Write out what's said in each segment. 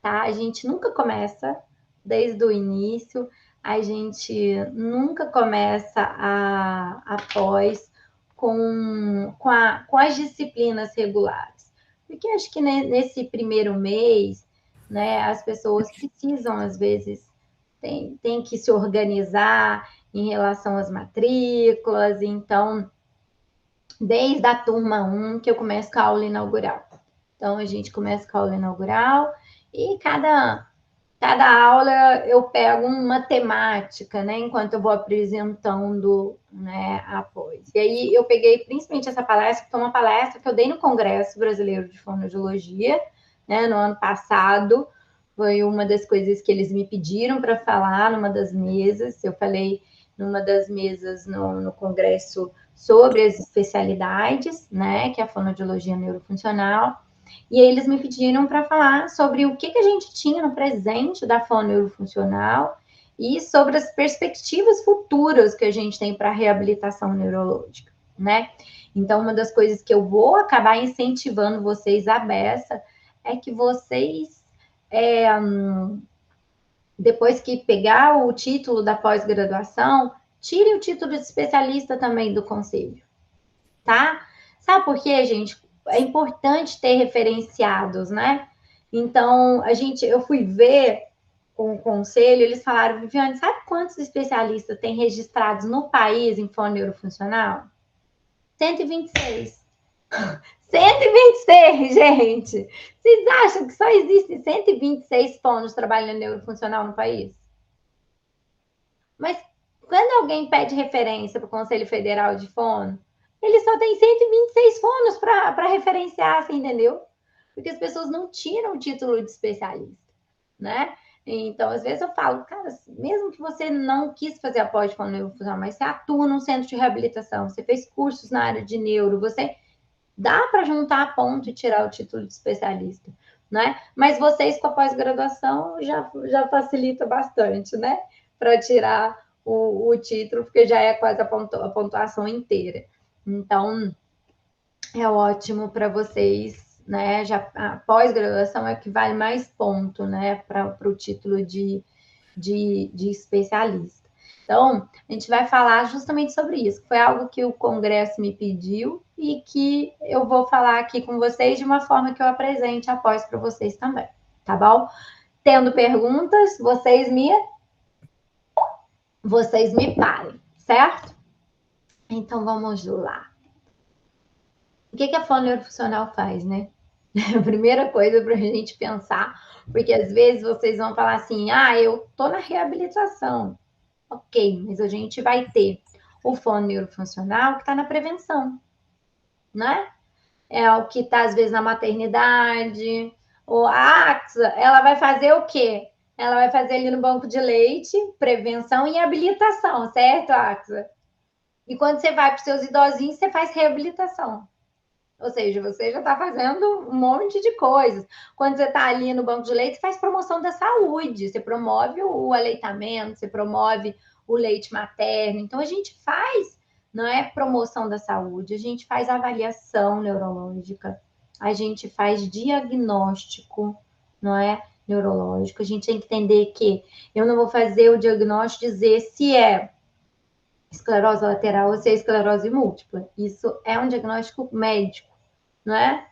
tá? A gente nunca começa desde o início, a gente nunca começa a pós com as disciplinas regulares. Porque acho que nesse primeiro mês, né, as pessoas precisam, às vezes, tem que se organizar em relação às matrículas, então, desde a turma 1 que eu começo com a aula inaugural. Então, a gente começa com a aula inaugural e cada aula eu pego uma temática, né? Enquanto eu vou apresentando, né, após. E aí eu peguei principalmente essa palestra, que foi uma palestra que eu dei no Congresso Brasileiro de Fonoaudiologia, né, no ano passado. Foi uma das coisas que eles me pediram para falar numa das mesas. Eu falei numa das mesas no Congresso sobre as especialidades, né, que é a fonoaudiologia neurofuncional. E aí eles me pediram para falar sobre o que a gente tinha no presente da fono neurofuncional e sobre as perspectivas futuras que a gente tem para a reabilitação neurológica, né? Então, uma das coisas que eu vou acabar incentivando vocês à beça é que vocês, depois que pegar o título da pós-graduação, tirem o título de especialista também do conselho, tá? Sabe por quê, gente? É importante ter referenciados, né? Então, eu fui ver com o conselho, eles falaram, Viviane, sabe quantos especialistas tem registrados no país em fono neurofuncional? 126. 126, gente! Vocês acham que só existem 126 fonos trabalhando neurofuncional no país? Mas quando alguém pede referência para o Conselho Federal de Fono, ele só tem 126 fonos para referenciar, você entendeu? Porque as pessoas não tiram o título de especialista, né? Então, às vezes eu falo, cara, mesmo que você não quis fazer a pós de fono neurofuncional, mas você atua num centro de reabilitação, você fez cursos na área de neuro, você dá para juntar a ponto e tirar o título de especialista, né? Mas vocês com a pós-graduação já facilita bastante, né? Para tirar o título, porque já é quase a pontuação inteira. Então, é ótimo para vocês, né? Já a pós-graduação é que vale mais ponto, né? Para o título de especialista. Então, a gente vai falar justamente sobre isso. Foi algo que o Congresso me pediu e que eu vou falar aqui com vocês de uma forma que eu apresente após para vocês também, tá bom? Tendo perguntas, vocês me parem, certo? Então, vamos lá. O que a fono neurofuncional faz, né? A primeira coisa para a gente pensar, porque às vezes vocês vão falar assim, eu tô na reabilitação. Ok, mas a gente vai ter o fono neurofuncional que está na prevenção, né? É o que está, às vezes, na maternidade. Ou a AXA, ela vai fazer o quê? Ela vai fazer ali no banco de leite, prevenção e habilitação, certo, AXA? E quando você vai para os seus idosinhos, você faz reabilitação. Ou seja, você já está fazendo um monte de coisas. Quando você está ali no banco de leite, você faz promoção da saúde, você promove o aleitamento, você promove o leite materno. Então, a gente faz, não é promoção da saúde, a gente faz avaliação neurológica, a gente faz diagnóstico, não é? Neurológico. A gente tem que entender que eu não vou fazer o diagnóstico dizer se é esclerose lateral ou se é esclerose múltipla. Isso é um diagnóstico médico, não é?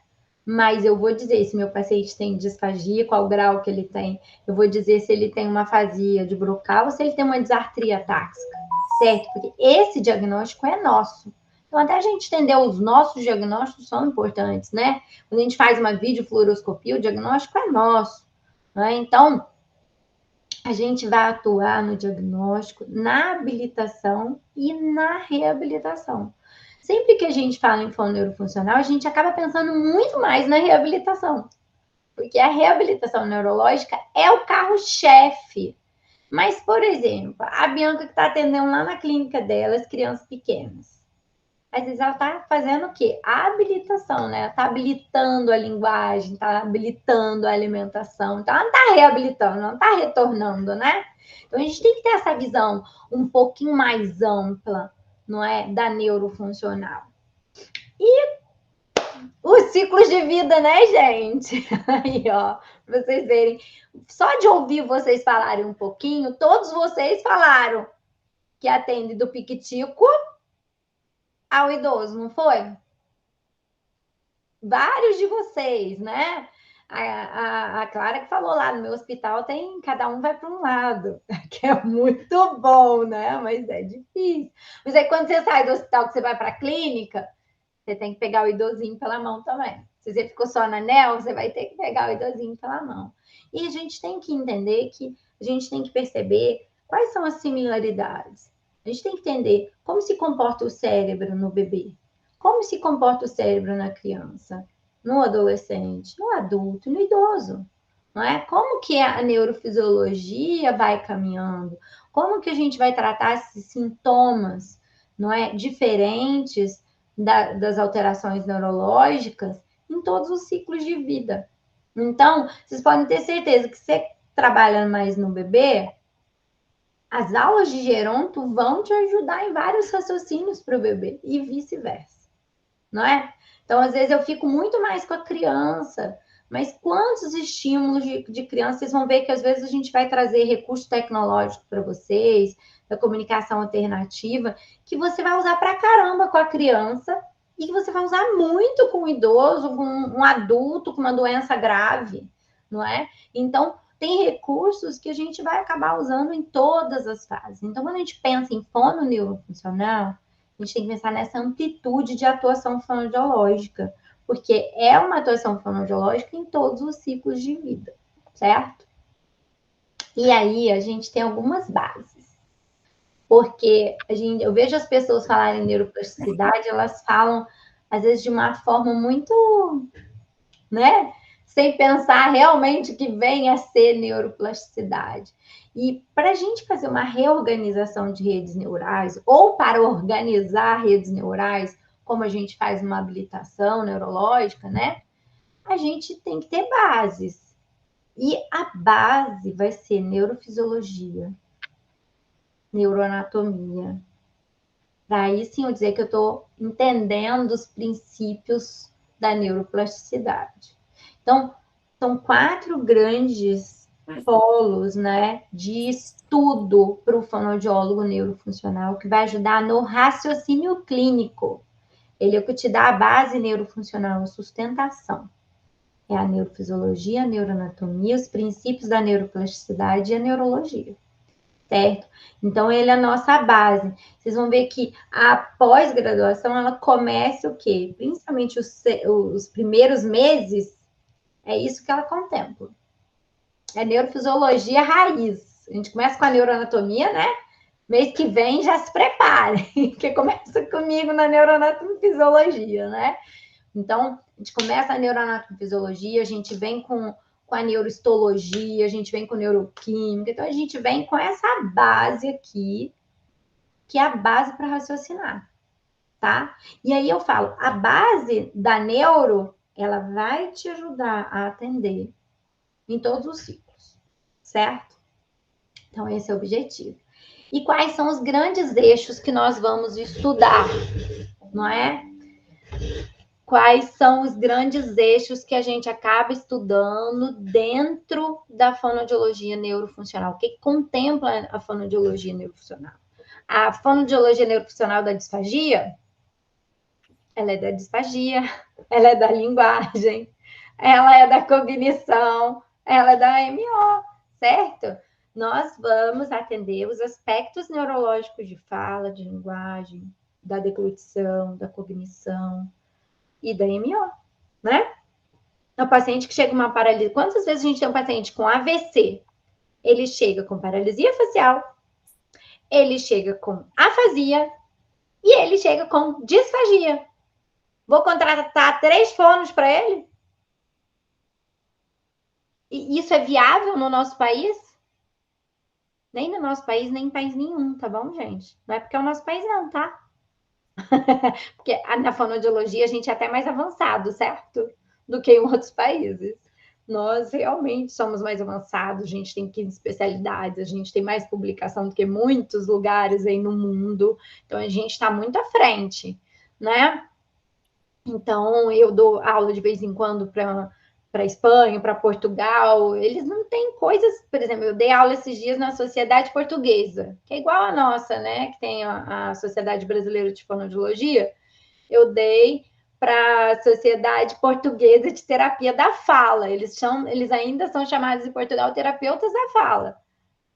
Mas eu vou dizer se meu paciente tem disfagia, qual grau que ele tem. Eu vou dizer se ele tem uma afasia de Broca ou se ele tem uma disartria táxica, certo? Porque esse diagnóstico é nosso. Então, até a gente entender os nossos diagnósticos são importantes, né? Quando a gente faz uma videofluoroscopia, o diagnóstico é nosso, né? Então, a gente vai atuar no diagnóstico, na habilitação e na reabilitação. Sempre que a gente fala em fono neurofuncional, a gente acaba pensando muito mais na reabilitação, porque a reabilitação neurológica é o carro-chefe. Mas, por exemplo, a Bianca que está atendendo lá na clínica dela, as crianças pequenas. Às vezes ela está fazendo o quê? A habilitação, né? Está habilitando a linguagem, está habilitando a alimentação. Então, ela não está reabilitando, não está retornando, né? Então, a gente tem que ter essa visão um pouquinho mais ampla, não é? Da neurofuncional. E Os ciclos de vida, né, gente? Aí, ó, pra vocês verem. Só de ouvir vocês falarem um pouquinho, todos vocês falaram que atende do piquitico ao idoso, não foi? Vários de vocês, né? A Clara que falou lá no meu hospital tem cada um vai para um lado, que é muito bom, né? Mas é difícil. Mas aí quando você sai do hospital que você vai para a clínica, você tem que pegar o idosinho pela mão também. Se você ficou só na anel, você vai ter que pegar o idosinho pela mão. E a gente tem que entender que a gente tem que perceber quais são as similaridades. A gente tem que entender como se comporta o cérebro no bebê, como se comporta o cérebro na criança, no adolescente, no adulto, no idoso. Não é? Como que a neurofisiologia vai caminhando? Como que a gente vai tratar esses sintomas, não é, diferentes das alterações neurológicas em todos os ciclos de vida. Então, vocês podem ter certeza que você trabalhando mais no bebê, as aulas de geronto vão te ajudar em vários raciocínios para o bebê e vice-versa, não é? Então, às vezes, eu fico muito mais com a criança, mas quantos estímulos de criança, vocês vão ver que às vezes a gente vai trazer recurso tecnológico para vocês, da comunicação alternativa, que você vai usar para caramba com a criança e que você vai usar muito com o idoso, com um adulto com uma doença grave, não é? Então, tem recursos que a gente vai acabar usando em todas as fases. Então, quando a gente pensa em fono neurofuncional, a gente tem que pensar nessa amplitude de atuação fonoaudiológica, porque é uma atuação fonoaudiológica em todos os ciclos de vida, certo? E aí a gente tem algumas bases, porque eu vejo as pessoas falarem neuroplasticidade, elas falam às vezes de uma forma muito, né? Sem pensar realmente que vem a ser neuroplasticidade. E para a gente fazer uma reorganização de redes neurais, ou para organizar redes neurais, como a gente faz uma habilitação neurológica, né? A gente tem que ter bases. E a base vai ser neurofisiologia, neuroanatomia. Para aí sim eu dizer que eu estou entendendo os princípios da neuroplasticidade. Então, são 4 grandes polos, né, de estudo para o fonoaudiólogo neurofuncional, que vai ajudar no raciocínio clínico. Ele é o que te dá a base neurofuncional, a sustentação. É a neurofisiologia, a neuroanatomia, os princípios da neuroplasticidade e a neurologia, certo? Então, ele é a nossa base. Vocês vão ver que a pós-graduação, ela começa o quê? Principalmente os primeiros meses, é isso que ela contempla. É neurofisiologia raiz. A gente começa com a neuroanatomia, né? Mês que vem já se prepare, que começa comigo na neuroanatofisiologia, né? Então, a gente começa a neuroanatofisiologia, a gente vem com a neurohistologia, a gente vem com neuroquímica, então a gente vem com essa base aqui, que é a base para raciocinar, tá? E aí eu falo, a base da neuro, ela vai te ajudar a atender em todos os ciclos, certo? Então, esse é o objetivo. E quais são os grandes eixos que nós vamos estudar, não é? Quais são os grandes eixos que a gente acaba estudando dentro da fonoaudiologia neurofuncional? O que contempla a fonoaudiologia neurofuncional? A fonoaudiologia neurofuncional da disfagia, ela é da disfagia, ela é da linguagem, ela é da cognição, ela é da MO, certo? Nós vamos atender os aspectos neurológicos de fala, de linguagem, da deglutição, da cognição e da MO, né? O paciente que chega com uma paralisia. Quantas vezes a gente tem um paciente com AVC? Ele chega com paralisia facial, ele chega com afasia e ele chega com disfagia. Vou contratar 3 fonos para ele? E isso é viável no nosso país? Nem no nosso país, nem em país nenhum, tá bom, gente? Não é porque é o nosso país, não, tá? Porque na fonoaudiologia a gente é até mais avançado, certo? Do que em outros países. Nós realmente somos mais avançados, a gente tem 15 especialidades, a gente tem mais publicação do que muitos lugares aí no mundo. Então a gente está muito à frente, né? Então, eu dou aula de vez em quando para Espanha, para Portugal. Eles não têm coisas, por exemplo, eu dei aula esses dias na Sociedade Portuguesa, que é igual a nossa, né? Que tem a Sociedade Brasileira de Fonoaudiologia. Eu dei para a Sociedade Portuguesa de Terapia da Fala. Eles ainda são chamados em Portugal terapeutas da fala,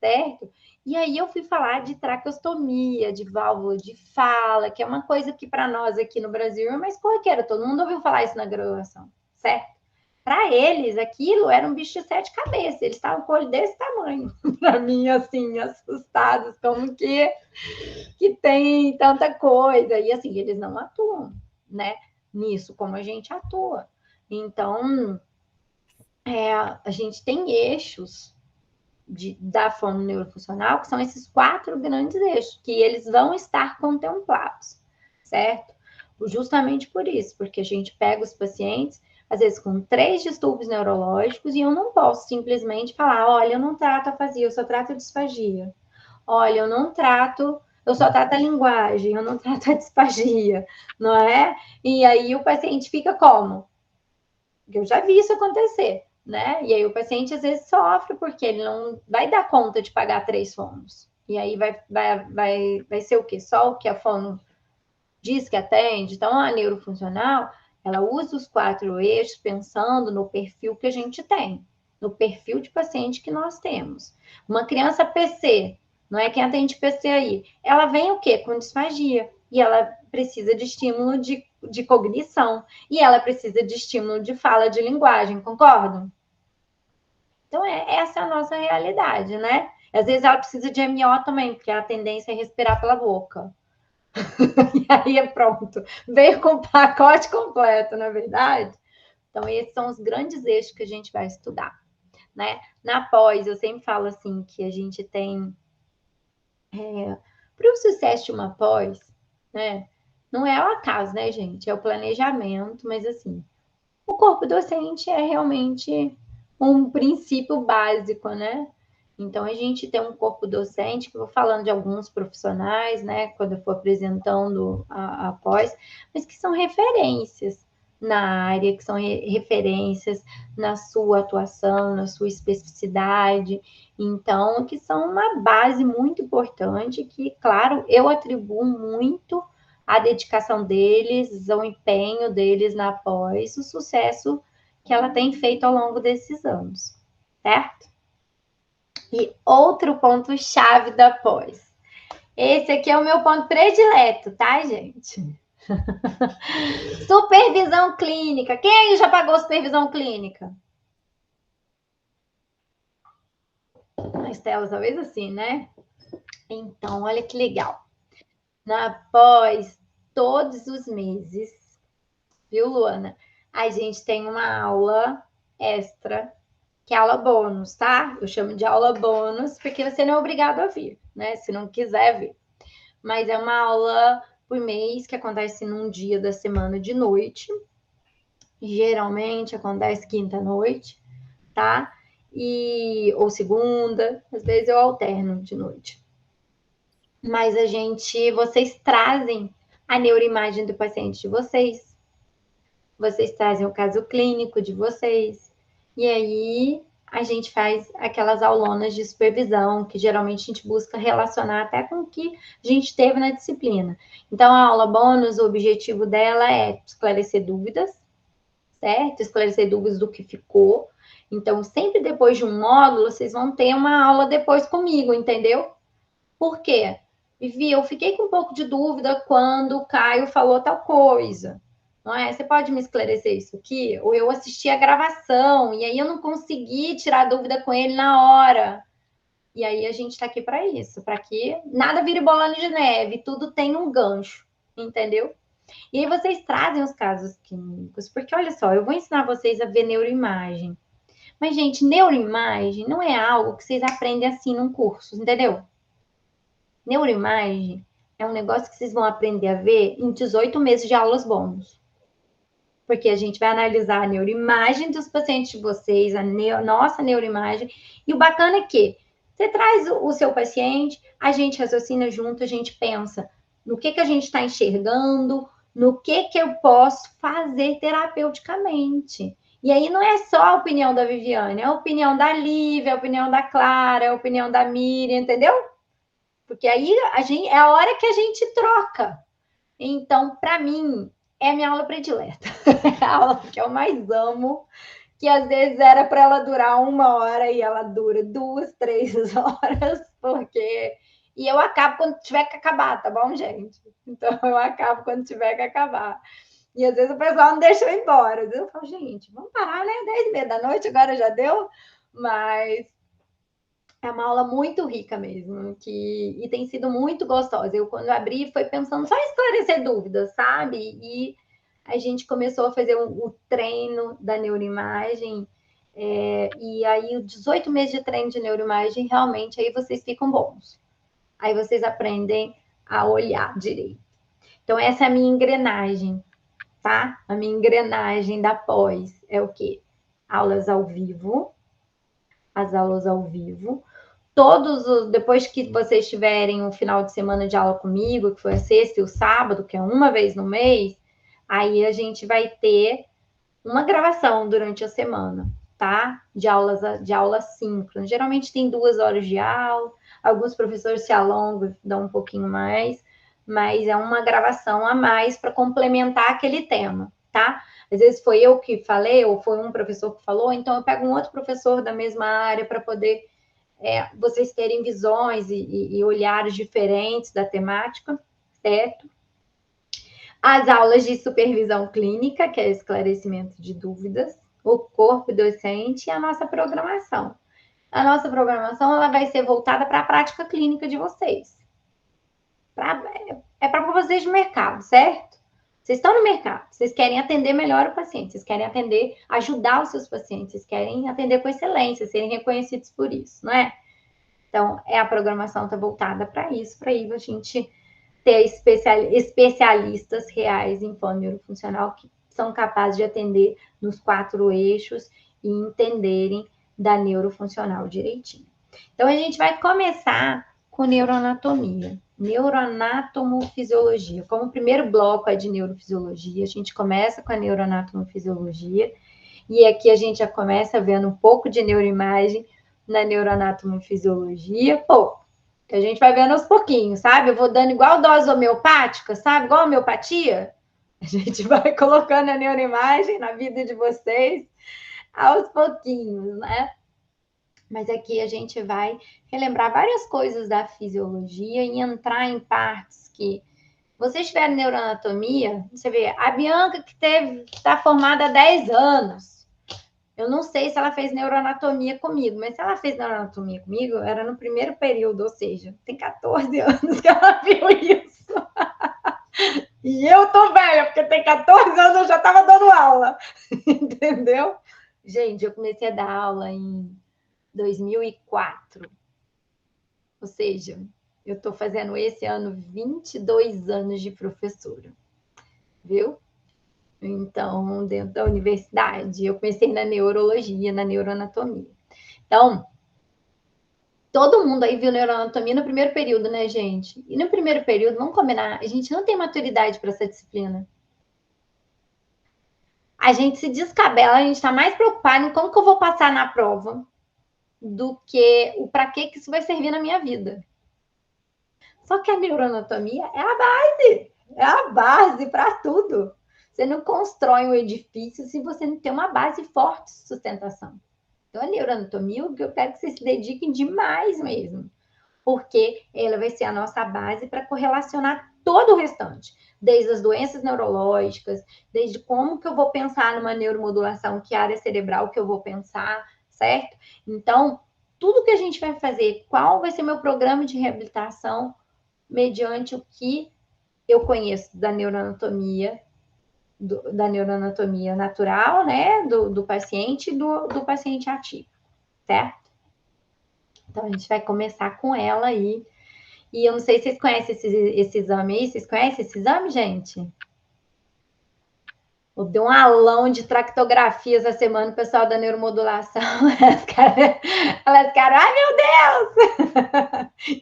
certo? E aí eu fui falar de traqueostomia, de válvula de fala, que é uma coisa que para nós aqui no Brasil é mais corriqueira, todo mundo ouviu falar isso na graduação, certo? Para eles, aquilo era um bicho de sete cabeças, eles estavam com o olho desse tamanho, para mim, assim, assustados, como que tem tanta coisa, e assim, eles não atuam, né, nisso como a gente atua. Então, a gente tem eixos da fono neurofuncional, que são esses quatro grandes eixos, que eles vão estar contemplados, certo? Justamente por isso, porque a gente pega os pacientes, às vezes com 3 distúrbios neurológicos, e eu não posso simplesmente falar, olha, eu não trato afasia, eu só trato a disfagia. Olha, eu só trato a linguagem, eu não trato a disfagia, não é? E aí o paciente fica como? Eu já vi isso acontecer, né? E aí o paciente às vezes sofre porque ele não vai dar conta de pagar 3 fonos. E aí vai ser o quê? Só o que a fono diz que atende. Então, a neurofuncional, ela usa os 4 eixos pensando no perfil que a gente tem, no perfil de paciente que nós temos. Uma criança PC, não é quem atende PC aí, ela vem o quê? Com disfagia. E ela precisa de estímulo de cognição. E ela precisa de estímulo de fala, de linguagem, concordam? Então, essa é a nossa realidade, né? Às vezes ela precisa de MO também, porque a tendência é respirar pela boca. E aí é pronto. Veio com o pacote completo, na verdade. Então, esses são os grandes eixos que a gente vai estudar, né? Na pós, eu sempre falo assim, que a gente tem... para o sucesso de uma pós, né? Não é o acaso, né, gente? É o planejamento, mas assim, o corpo docente é realmente um princípio básico, né? Então, a gente tem um corpo docente, que eu vou falando de alguns profissionais, né, quando eu for apresentando a pós, mas que são referências na área, que são referências na sua atuação, na sua especificidade. Então, que são uma base muito importante, que, claro, eu atribuo muito a dedicação deles, o empenho deles na pós, o sucesso que ela tem feito ao longo desses anos, certo? E outro ponto-chave da pós. Esse aqui é o meu ponto predileto, tá, gente? Supervisão clínica. Quem aí já pagou supervisão clínica? As telas, talvez assim, né? Então, olha que legal. Na pós, todos os meses, viu, Luana? A gente tem uma aula extra, que é aula bônus, tá? Eu chamo de aula bônus, porque você não é obrigado a vir, né? Se não quiser vir. Mas é uma aula por mês que acontece num dia da semana de noite. Geralmente acontece quinta-noite, tá? Ou segunda, às vezes eu alterno de noite. Mas vocês trazem a neuroimagem do paciente de vocês trazem o caso clínico de vocês, e aí a gente faz aquelas aulonas de supervisão, que geralmente a gente busca relacionar até com o que a gente teve na disciplina. Então, a aula bônus, o objetivo dela é esclarecer dúvidas, certo? Esclarecer dúvidas do que ficou. Então, sempre depois de um módulo, vocês vão ter uma aula depois comigo, entendeu? Por quê? Vivi, eu fiquei com um pouco de dúvida quando o Caio falou tal coisa. Não é? Você pode me esclarecer isso aqui? Ou eu assisti a gravação e aí eu não consegui tirar dúvida com ele na hora. E aí a gente está aqui para isso, para que nada vire bola de neve, tudo tem um gancho, entendeu? E aí vocês trazem os casos clínicos, porque olha só, eu vou ensinar vocês a ver neuroimagem. Mas, gente, neuroimagem não é algo que vocês aprendem assim num curso, entendeu? Neuroimagem é um negócio que vocês vão aprender a ver em 18 meses de aulas bônus. Porque a gente vai analisar a neuroimagem dos pacientes de vocês, nossa neuroimagem. E o bacana é que você traz o seu paciente, a gente raciocina junto, a gente pensa no que a gente está enxergando, no que eu posso fazer terapeuticamente. E aí não é só a opinião da Viviane, é a opinião da Lívia, a opinião da Clara, a opinião da Miriam, entendeu? Porque aí é a hora que a gente troca. Então, para mim, é a minha aula predileta. É a aula que eu mais amo, que às vezes era para ela durar 1 hora e ela dura 2, 3 horas, porque... E eu acabo quando tiver que acabar, tá bom, gente? Então, eu acabo quando tiver que acabar. E às vezes o pessoal não deixa eu ir embora. Às vezes eu falo, gente, vamos parar, né? 10h30 da noite, agora já deu. Mas é uma aula muito rica mesmo, e tem sido muito gostosa. Eu, quando abri, foi pensando só em esclarecer dúvidas, sabe? E a gente começou a fazer o treino da neuroimagem, e aí 18 meses de treino de neuroimagem, realmente, aí vocês ficam bons. Aí vocês aprendem a olhar direito. Então, essa é a minha engrenagem, tá? A minha engrenagem da pós é o quê? Aulas ao vivo, as aulas ao vivo. Depois que vocês tiverem um final de semana de aula comigo, que foi a sexta e o sábado, que é uma vez no mês, aí a gente vai ter uma gravação durante a semana, tá? De aula síncrona. Geralmente tem 2 horas de aula, alguns professores se alongam, dão um pouquinho mais, mas é uma gravação a mais para complementar aquele tema, tá? Às vezes foi eu que falei, ou foi um professor que falou, então eu pego um outro professor da mesma área para poder vocês terem visões e olhares diferentes da temática, certo? As aulas de supervisão clínica, que é esclarecimento de dúvidas, o corpo docente e a nossa programação. A nossa programação ela vai ser voltada para a prática clínica de vocês. É para vocês de mercado, certo? Vocês estão no mercado, vocês querem atender melhor o paciente, vocês querem ajudar os seus pacientes, vocês querem atender com excelência, serem reconhecidos por isso, não é? Então, a programação está voltada para isso, para aí a gente ter especialistas reais em plano neurofuncional que são capazes de atender nos 4 eixos e entenderem da neurofuncional direitinho. Então, a gente vai começar com neuroanatomia, neuroanatomofisiologia. Como o primeiro bloco é de neurofisiologia, a gente começa com a neuroanatomofisiologia, e aqui a gente já começa vendo um pouco de neuroimagem na neuroanatomofisiologia, que a gente vai vendo aos pouquinhos, sabe? Eu vou dando igual dose homeopática, sabe? Igual a homeopatia. A gente vai colocando a neuroimagem na vida de vocês aos pouquinhos, né? Mas aqui a gente vai relembrar várias coisas da fisiologia e entrar em partes que vocês tiveram neuroanatomia, você vê, a Bianca que está formada há 10 anos. Eu não sei se ela fez neuroanatomia comigo, mas se ela fez neuroanatomia comigo, era no primeiro período, ou seja, tem 14 anos que ela viu isso. E eu tô velha, porque tem 14 anos eu já estava dando aula. Entendeu? Gente, eu comecei a dar aula em 2004. Ou seja, eu estou fazendo esse ano 22 anos de professora. Viu? Então, dentro da universidade, eu comecei na neurologia, na neuroanatomia. Então, todo mundo aí viu neuroanatomia no primeiro período, né, gente? E no primeiro período, vamos combinar, a gente não tem maturidade para essa disciplina. A gente se descabela, a gente está mais preocupado em como que eu vou passar na prova do que o para que isso vai servir na minha vida. Só que a neuroanatomia é a base para tudo. Você não constrói um edifício se você não tem uma base forte de sustentação. Então, a neuroanatomia, eu quero que vocês se dediquem demais mesmo, porque ela vai ser a nossa base para correlacionar todo o restante, desde as doenças neurológicas, desde como que eu vou pensar numa neuromodulação, que área cerebral que eu vou pensar, certo? Então, tudo que a gente vai fazer, qual vai ser meu programa de reabilitação, mediante o que eu conheço da neuroanatomia, da neuroanatomia natural, né, do paciente e do paciente ativo, certo? Então, a gente vai começar com ela aí. E eu não sei se vocês conhecem esse exame aí. Vocês conhecem esse exame, gente? Eu dei um aulão de tractografia essa semana, o pessoal da neuromodulação. Elas ficaram, ai meu Deus!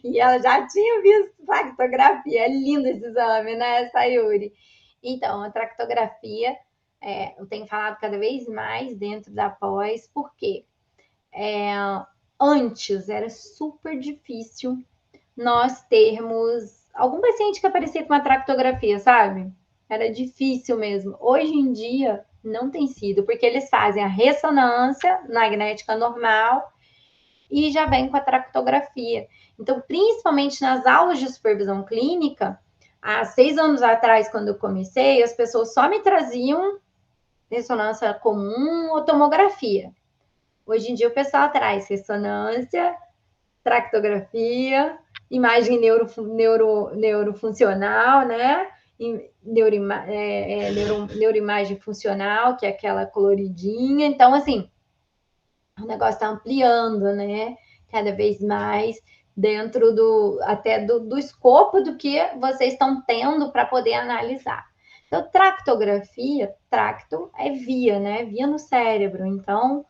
E ela já tinha visto tractografia. É lindo esse exame, né, Sayuri? Então, a tractografia, eu tenho falado cada vez mais dentro da pós, porque antes era super difícil nós termos algum paciente que aparecia com uma tractografia, sabe? Era difícil mesmo. Hoje em dia, não tem sido, porque eles fazem a ressonância magnética normal e já vem com a tractografia. Então, principalmente nas aulas de supervisão clínica, há 6 anos atrás, quando eu comecei, as pessoas só me traziam ressonância comum ou tomografia. Hoje em dia, o pessoal traz ressonância, tractografia, imagem neurofuncional, né? Neuroimagem funcional, que é aquela coloridinha. Então, assim, o negócio está ampliando, né? Cada vez mais dentro do escopo do que vocês estão tendo para poder analisar. Então, tractografia, tracto é via, né? Via no cérebro. Então,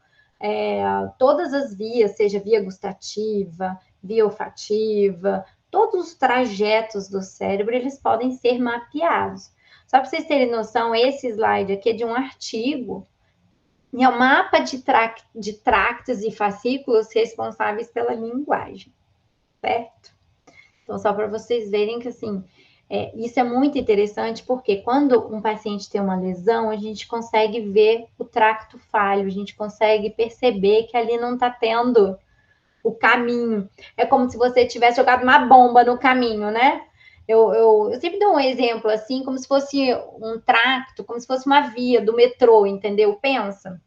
todas as vias, seja via gustativa, via olfativa, todos os trajetos do cérebro, eles podem ser mapeados. Só para vocês terem noção, esse slide aqui é de um artigo e é o mapa de tractos e fascículos responsáveis pela linguagem, certo? Então, só para vocês verem que, assim, isso é muito interessante, porque quando um paciente tem uma lesão, a gente consegue ver o tracto falho, a gente consegue perceber que ali não está tendo o caminho. É como se você tivesse jogado uma bomba no caminho, né? Eu sempre dou um exemplo assim, como se fosse um tracto, como se fosse uma via do metrô, entendeu? Pensa,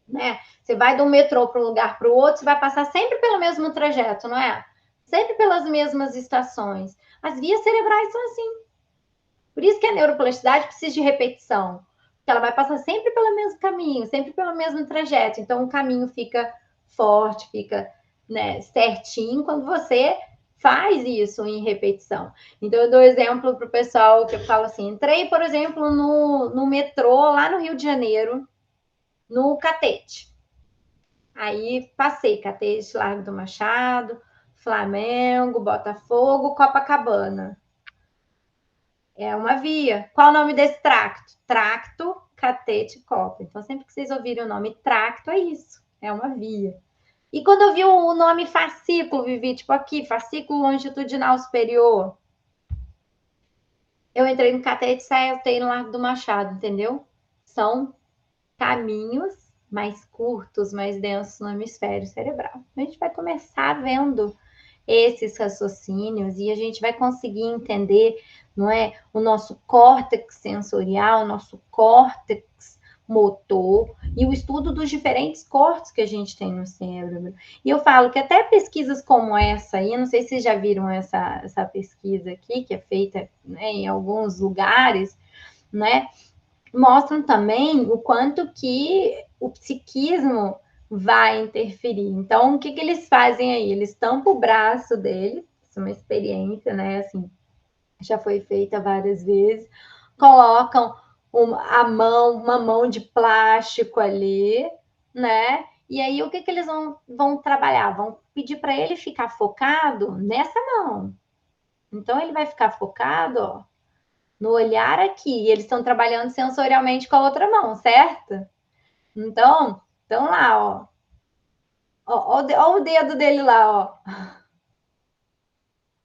né? Você vai de um metrô para um lugar para o outro, você vai passar sempre pelo mesmo trajeto, não é? Sempre pelas mesmas estações. As vias cerebrais são assim. Por isso que a neuroplasticidade precisa de repetição. Porque ela vai passar sempre pelo mesmo caminho, sempre pelo mesmo trajeto. Então, o caminho fica forte, fica, né, certinho quando você faz isso em repetição. Então, eu dou exemplo para o pessoal que eu falo assim: entrei, por exemplo, no metrô lá no Rio de Janeiro, no Catete. Aí passei Catete, Largo do Machado, Flamengo, Botafogo, Copacabana. É uma via. Qual o nome desse tracto? Tracto, catete, copa. Então, sempre que vocês ouvirem o nome tracto, é isso. É uma via. E quando eu vi o nome fascículo, Vivi, tipo aqui, fascículo longitudinal superior, eu entrei no catete e saí no Largo do Machado, entendeu? São caminhos mais curtos, mais densos no hemisfério cerebral. A gente vai começar vendo esses raciocínios e a gente vai conseguir entender, não é, o nosso córtex sensorial, o nosso córtex motor e o estudo dos diferentes cortes que a gente tem no cérebro. E eu falo que até pesquisas como essa aí, não sei se vocês já viram essa pesquisa aqui, que é feita, né, em alguns lugares, né, mostram também o quanto que o psiquismo vai interferir. Então, o que, que eles fazem aí? Eles tampam o braço dele, isso é uma experiência, né? Assim, já foi feita várias vezes, colocam uma mão de plástico ali, né? E aí, o que, que eles vão trabalhar? Vão pedir para ele ficar focado nessa mão. Então, ele vai ficar focado, ó, no olhar aqui. E eles estão trabalhando sensorialmente com a outra mão, certo? Então, estão lá, ó. Ó o dedo dele lá, ó.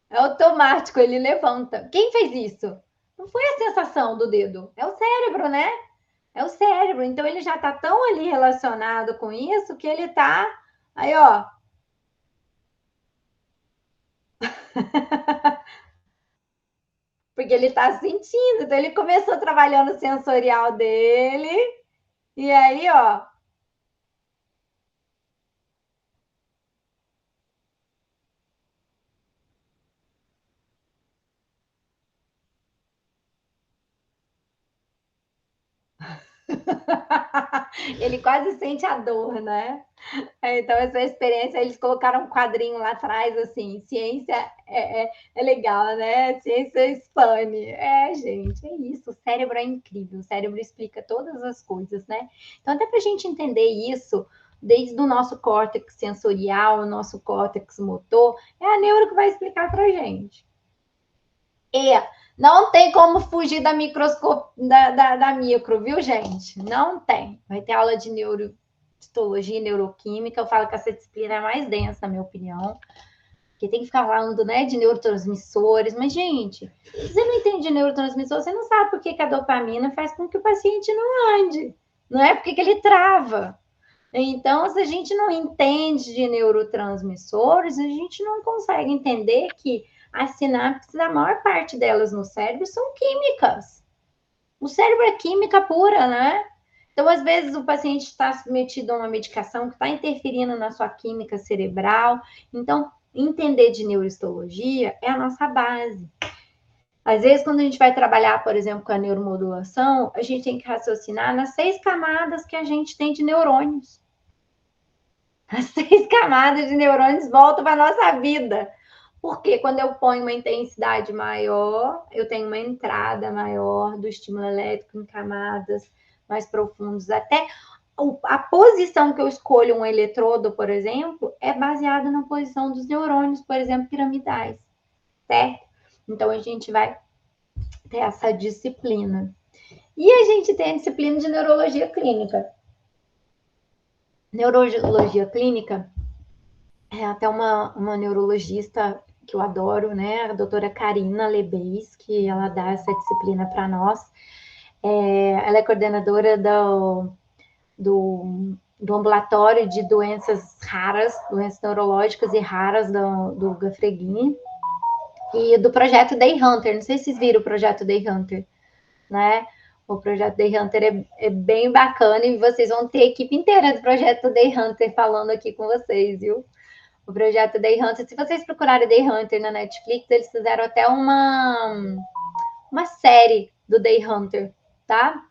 É automático, ele levanta. Quem fez isso? Não foi a sensação do dedo, é o cérebro, né? É o cérebro. Então ele já tá tão ali relacionado com isso que ele tá aí, ó. Porque ele tá sentindo. Então ele começou trabalhando o sensorial dele. E aí, ó, ele quase sente a dor, né? Então, essa experiência, eles colocaram um quadrinho lá atrás, assim, ciência é legal, né? Ciência expande. Gente, é isso. O cérebro é incrível, o cérebro explica todas as coisas, né? Então, até para a gente entender isso, desde o nosso córtex sensorial, o nosso córtex motor, é a neuro que vai explicar para a gente. E Não tem como fugir da da micro, viu, gente? Não tem. Vai ter aula de neurohistologia e neuroquímica. Eu falo que essa disciplina é mais densa, na minha opinião. Porque tem que ficar falando, né, de neurotransmissores. Mas, gente, se você não entende de neurotransmissor, você não sabe por que a dopamina faz com que o paciente não ande. Não é porque que ele trava. Então, se a gente não entende de neurotransmissores, a gente não consegue entender que as sinapses, a maior parte delas no cérebro são químicas. O cérebro é química pura, né? Então, às vezes, o paciente está submetido a uma medicação que está interferindo na sua química cerebral. Então, entender de neurohistologia é a nossa base. Às vezes, quando a gente vai trabalhar, por exemplo, com a neuromodulação, a gente tem que raciocinar nas 6 camadas que a gente tem de neurônios. As 6 camadas de neurônios voltam para a nossa vida. Porque quando eu ponho uma intensidade maior, eu tenho uma entrada maior do estímulo elétrico em camadas mais profundas. Até a posição que eu escolho um eletrodo, por exemplo, é baseada na posição dos neurônios, por exemplo, piramidais, certo? Então, a gente vai ter essa disciplina. E a gente tem a disciplina de neurologia clínica. Neurologia clínica é até uma neurologista que eu adoro, né? A doutora Karina Lebeis, que ela dá essa disciplina para nós. Ela é coordenadora do ambulatório de doenças raras, doenças neurológicas e raras do Gafreguini, e do projeto Day Hunter. Não sei se vocês viram o projeto Day Hunter, né? O projeto Day Hunter é bem bacana e vocês vão ter a equipe inteira do projeto Day Hunter falando aqui com vocês, viu? O projeto Day Hunter, se vocês procurarem Day Hunter na Netflix, eles fizeram até uma série do Day Hunter, tá?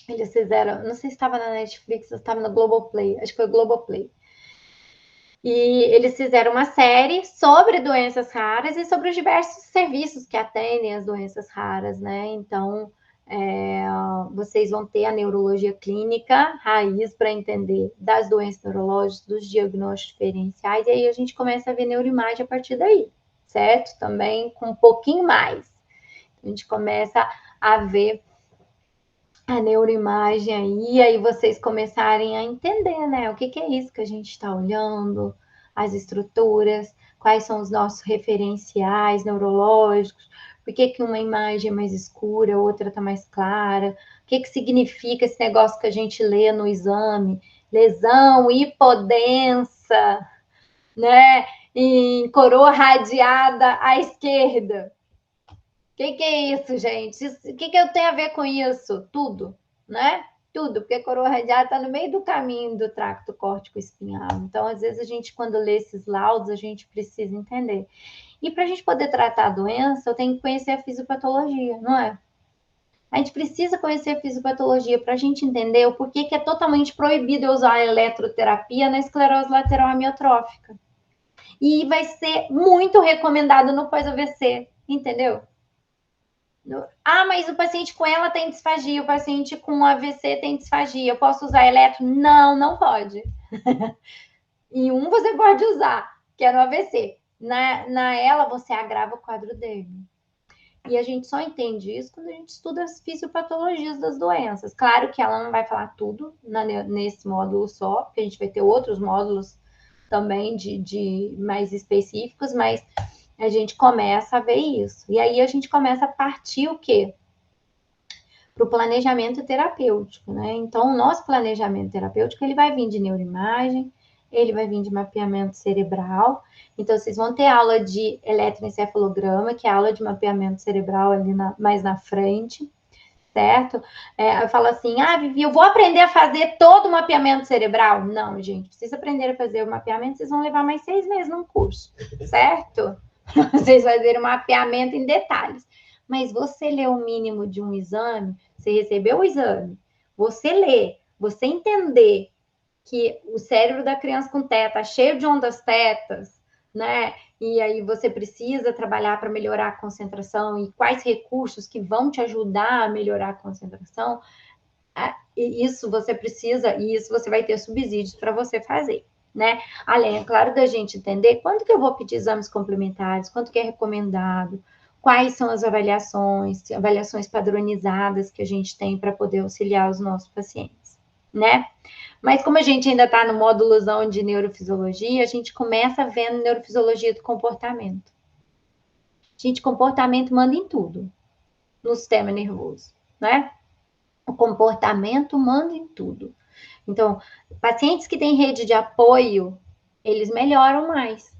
Eles fizeram, não sei se estava na Netflix ou estava no Globoplay, acho que foi Globoplay. E eles fizeram uma série sobre doenças raras e sobre os diversos serviços que atendem as doenças raras, né? Então, vocês vão ter a neurologia clínica raiz para entender das doenças neurológicas, dos diagnósticos diferenciais, e aí a gente começa a ver neuroimagem a partir daí, certo? Também com um pouquinho mais. A gente começa a ver a neuroimagem aí vocês começarem a entender, né? O que é isso que a gente está olhando, as estruturas, quais são os nossos referenciais neurológicos, por que uma imagem é mais escura, outra está mais clara, o que significa esse negócio que a gente lê no exame, lesão hipodensa, né? Em coroa radiada à esquerda. O que é isso, gente? O que eu tenho a ver com isso? Tudo, né? Tudo, porque a coroa radiada está no meio do caminho do tracto córtico espinhal. Então, às vezes, a gente, quando lê esses laudos, a gente precisa entender. E para a gente poder tratar a doença, eu tenho que conhecer a fisiopatologia, não é? A gente precisa conhecer a fisiopatologia para a gente entender o porquê que é totalmente proibido eu usar a eletroterapia na esclerose lateral amiotrófica. E vai ser muito recomendado no pós-AVC, entendeu? Ah, mas o paciente com ela tem disfagia, o paciente com AVC tem disfagia. Eu posso usar eletro? Não, não pode. Em um você pode usar, que é no AVC. Na ela, você agrava o quadro dele. E a gente só entende isso quando a gente estuda as fisiopatologias das doenças. Claro que ela não vai falar tudo nesse módulo só, porque a gente vai ter outros módulos também de mais específicos, mas a gente começa a ver isso. E aí a gente começa a partir o quê? Para o planejamento terapêutico, né? Então, o nosso planejamento terapêutico, ele vai vir de neuroimagem, ele vai vir de mapeamento cerebral. Então, vocês vão ter aula de eletroencefalograma, que é a aula de mapeamento cerebral ali mais na frente, certo? Eu falo assim, Vivi, eu vou aprender a fazer todo o mapeamento cerebral? Não, gente, precisa aprender a fazer o mapeamento, vocês vão levar mais 6 meses num curso, certo? Vocês fazerem o mapeamento em detalhes. Mas você lê o mínimo de um exame, você recebeu o exame, você lê, você entender que o cérebro da criança com teta é cheio de ondas tetas, né? E aí você precisa trabalhar para melhorar a concentração e quais recursos que vão te ajudar a melhorar a concentração. Isso você precisa, e isso você vai ter subsídios para você fazer, né? Além, é claro, da gente entender quanto que eu vou pedir exames complementares, quanto que é recomendado, quais são as avaliações padronizadas que a gente tem para poder auxiliar os nossos pacientes, né? Mas como a gente ainda está no módulozão de neurofisiologia, a gente começa vendo neurofisiologia do comportamento. Gente, comportamento manda em tudo no sistema nervoso, né? O comportamento manda em tudo. Então, pacientes que têm rede de apoio, eles melhoram mais.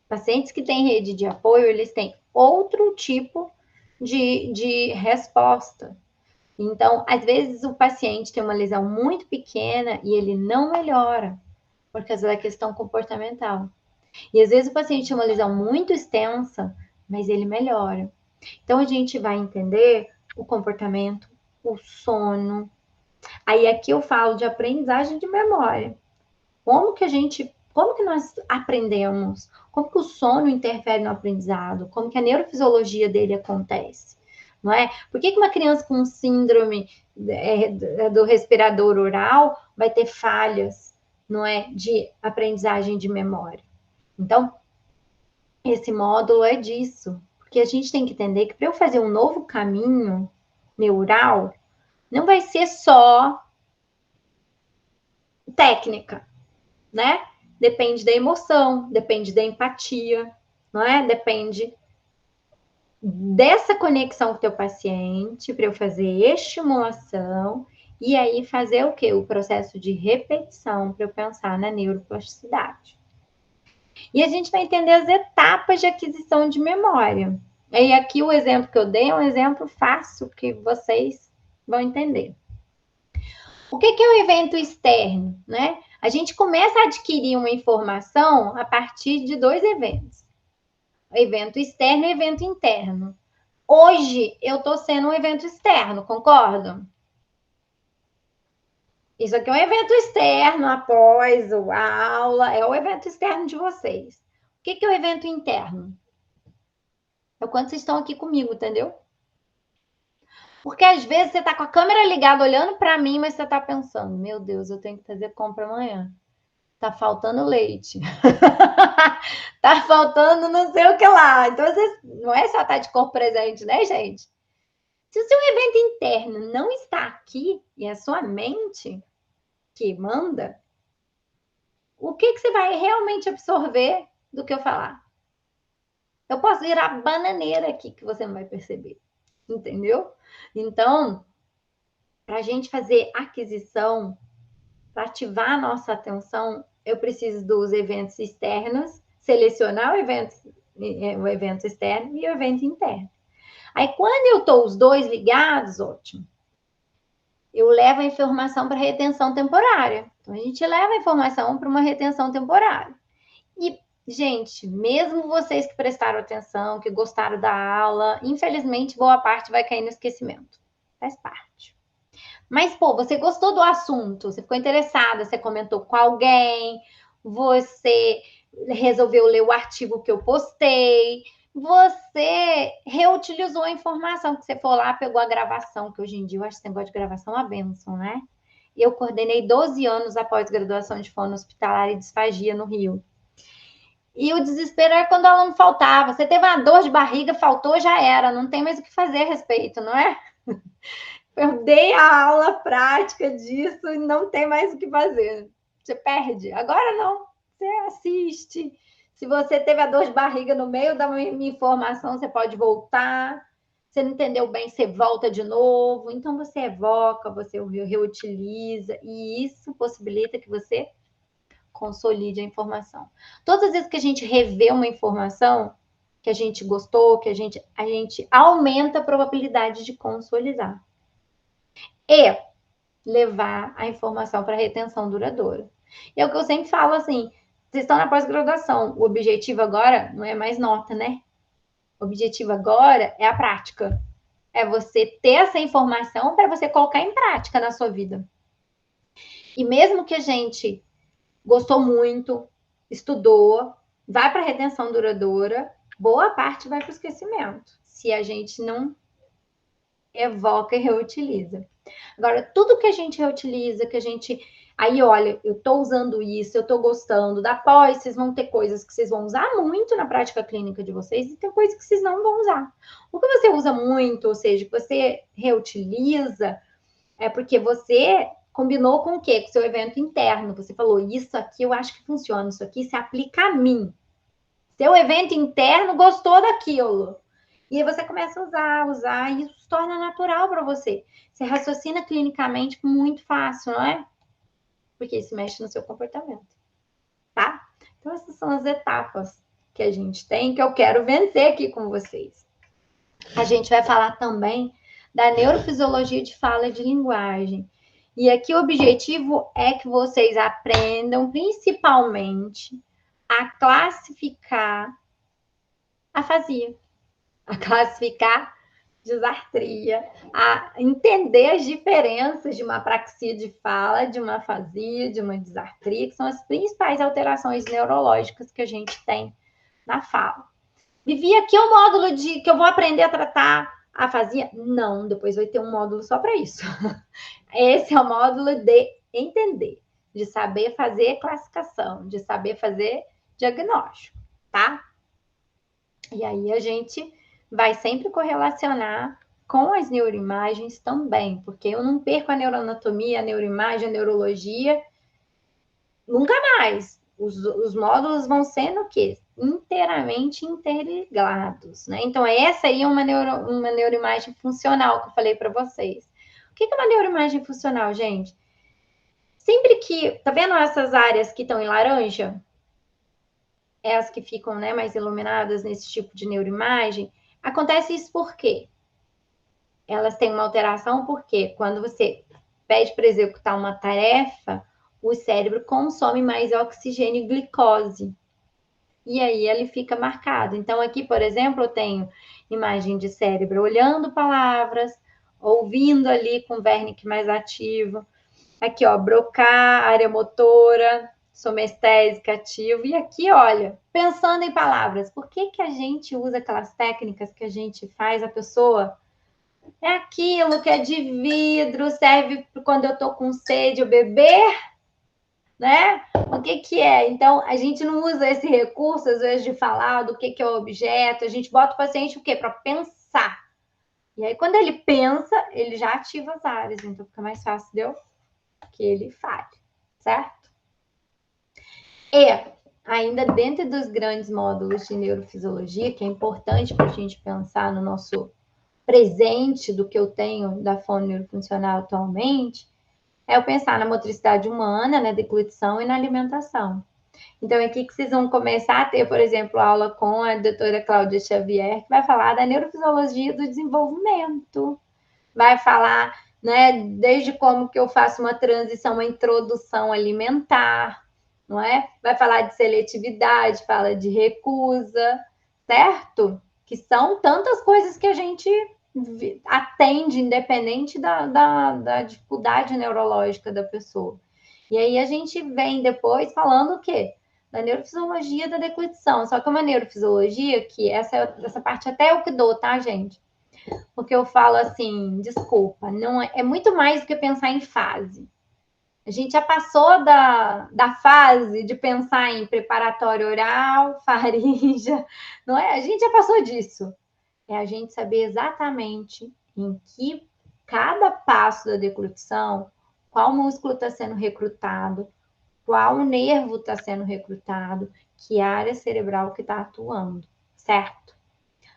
Pacientes que têm rede de apoio, eles têm outro tipo de resposta. Então, às vezes, o paciente tem uma lesão muito pequena e ele não melhora por causa da questão comportamental. E às vezes o paciente tem uma lesão muito extensa, mas ele melhora. Então, a gente vai entender o comportamento, o sono. Aí aqui eu falo de aprendizagem de memória. Como que nós aprendemos? Como que o sono interfere no aprendizado? Como que a neurofisiologia dele acontece? Não é? Por que uma criança com síndrome do respirador oral vai ter falhas, não é, de aprendizagem de memória? Então, esse módulo é disso, porque a gente tem que entender que para eu fazer um novo caminho neural, não vai ser só técnica, né? Depende da emoção, depende da empatia, não é? Depende dessa conexão com o teu paciente para eu fazer estimulação e aí fazer o quê? O processo de repetição para eu pensar na neuroplasticidade. E a gente vai entender as etapas de aquisição de memória. E aqui o exemplo que eu dei é um exemplo fácil que vocês vão entender. O que é o evento externo, né? A gente começa a adquirir uma informação a partir de dois eventos. O evento externo e o evento interno. Hoje eu estou sendo um evento externo, concordam? Isso aqui é um evento externo após a aula, é o evento externo de vocês. O que é o evento interno? É quando vocês estão aqui comigo, entendeu? Porque às vezes você está com a câmera ligada olhando para mim, mas você está pensando, meu Deus, eu tenho que fazer compra amanhã. Tá faltando leite. Tá faltando não sei o que lá. Então, não é só estar de corpo presente, né, gente? Se o seu evento interno não está aqui e é a sua mente que manda, o que você vai realmente absorver do que eu falar? Eu posso virar bananeira aqui que você não vai perceber. Entendeu? Então, para a gente fazer aquisição, para ativar a nossa atenção, eu preciso dos eventos externos, selecionar o evento externo e o evento interno. Aí, quando eu estou os dois ligados, ótimo. Eu levo a informação para retenção temporária. Então, a gente leva a informação para uma retenção temporária. E, gente, mesmo vocês que prestaram atenção, que gostaram da aula, infelizmente, boa parte vai cair no esquecimento. Faz parte. Mas, pô, você gostou do assunto, você ficou interessada, você comentou com alguém, você resolveu ler o artigo que eu postei, você reutilizou a informação que você for lá, pegou a gravação, que hoje em dia eu acho esse negócio de gravação uma bênção, né? Eu coordenei 12 anos após graduação de fono hospitalar e disfagia no Rio. E o desespero era quando o aluno faltava. Você teve uma dor de barriga, faltou, já era. Não tem mais o que fazer a respeito, não é? Eu dei a aula prática disso e não tem mais o que fazer. Você perde. Agora não. Você assiste. Se você teve a dor de barriga no meio da minha informação, você pode voltar. Você não entendeu bem, você volta de novo. Então, você evoca, você reutiliza. E isso possibilita que você consolide a informação. Todas as vezes que a gente revê uma informação que a gente gostou, que a gente aumenta a probabilidade de consolidar. E levar a informação para retenção duradoura. E é o que eu sempre falo assim, vocês estão na pós-graduação, o objetivo agora não é mais nota, né? O objetivo agora é a prática. É você ter essa informação para você colocar em prática na sua vida. E mesmo que a gente gostou muito, estudou, vai para a retenção duradoura, boa parte vai para o esquecimento, se a gente não evoca e reutiliza. Agora, tudo que a gente reutiliza, que a gente Aí, olha, eu estou usando isso, eu estou gostando. Da pós, vocês vão ter coisas que vocês vão usar muito na prática clínica de vocês e tem coisas que vocês não vão usar. O que você usa muito, ou seja, que você reutiliza, é porque você combinou com o quê? Com o seu evento interno. Você falou, isso aqui eu acho que funciona, isso aqui se aplica a mim. Seu evento interno gostou daquilo. E aí você começa a usar, e isso se torna natural para você. Você raciocina clinicamente muito fácil, não é? Porque isso mexe no seu comportamento, tá? Então, essas são as etapas que a gente tem, que eu quero vencer aqui com vocês. A gente vai falar também da neurofisiologia de fala e de linguagem. E aqui o objetivo é que vocês aprendam, principalmente, a classificar afasia, a classificar disartria, a entender as diferenças de uma apraxia de fala, de uma afasia, de uma disartria, que são as principais alterações neurológicas que a gente tem na fala. Vivi, aqui é o módulo de que eu vou aprender a tratar a afasia? Não, depois vai ter um módulo só para isso. Esse é o módulo de entender, de saber fazer classificação, de saber fazer diagnóstico, tá? E aí a gente vai sempre correlacionar com as neuroimagens também, porque eu não perco a neuroanatomia, a neuroimagem, a neurologia, nunca mais. Os módulos vão sendo o quê? Inteiramente interligados, né? Então, essa aí é uma neuroimagem funcional que eu falei para vocês. O que é uma neuroimagem funcional, gente? Sempre que... Tá vendo essas áreas que estão em laranja? É as que ficam, né, mais iluminadas nesse tipo de neuroimagem. Acontece isso por quê? Elas têm uma alteração porque quando você pede para executar uma tarefa, o cérebro consome mais oxigênio e glicose. E aí ele fica marcado. Então, aqui, por exemplo, eu tenho imagem de cérebro olhando palavras, ouvindo ali com o Wernicke mais ativo. Aqui, ó, Broca, área motora, somestésica ativo. E aqui, olha, pensando em palavras. Por que que a gente usa aquelas técnicas que a gente faz a pessoa? É aquilo que é de vidro, serve quando eu tô com sede, eu beber, né? O que que é? Então, a gente não usa esse recurso, às vezes, de falar do que é o objeto. A gente bota o paciente o quê? Para pensar. E aí, quando ele pensa, ele já ativa as áreas. Então, fica mais fácil de eu que ele fale, certo? E, ainda dentro dos grandes módulos de neurofisiologia, que é importante para a gente pensar no nosso presente do que eu tenho da fono neurofuncional atualmente, é eu pensar na motricidade humana, na deglutição e na alimentação. Então, é aqui que vocês vão começar a ter, por exemplo, aula com a doutora Cláudia Xavier, que vai falar da neurofisiologia do desenvolvimento. Vai falar, né, desde como que eu faço uma transição, uma introdução alimentar, não é? Vai falar de seletividade, fala de recusa, certo? Que são tantas coisas que a gente atende, independente da dificuldade neurológica da pessoa. E aí a gente vem depois falando o quê? Da neurofisiologia da deglutição. Só que é uma neurofisiologia que essa parte até eu que dou, tá, gente? Porque eu falo assim, desculpa, não é muito mais do que pensar em fase. A gente já passou da fase de pensar em preparatório oral, faringe, não é? A gente já passou disso. É a gente saber exatamente em que cada passo da deglutição, qual músculo está sendo recrutado, qual nervo está sendo recrutado, que área cerebral que está atuando, certo?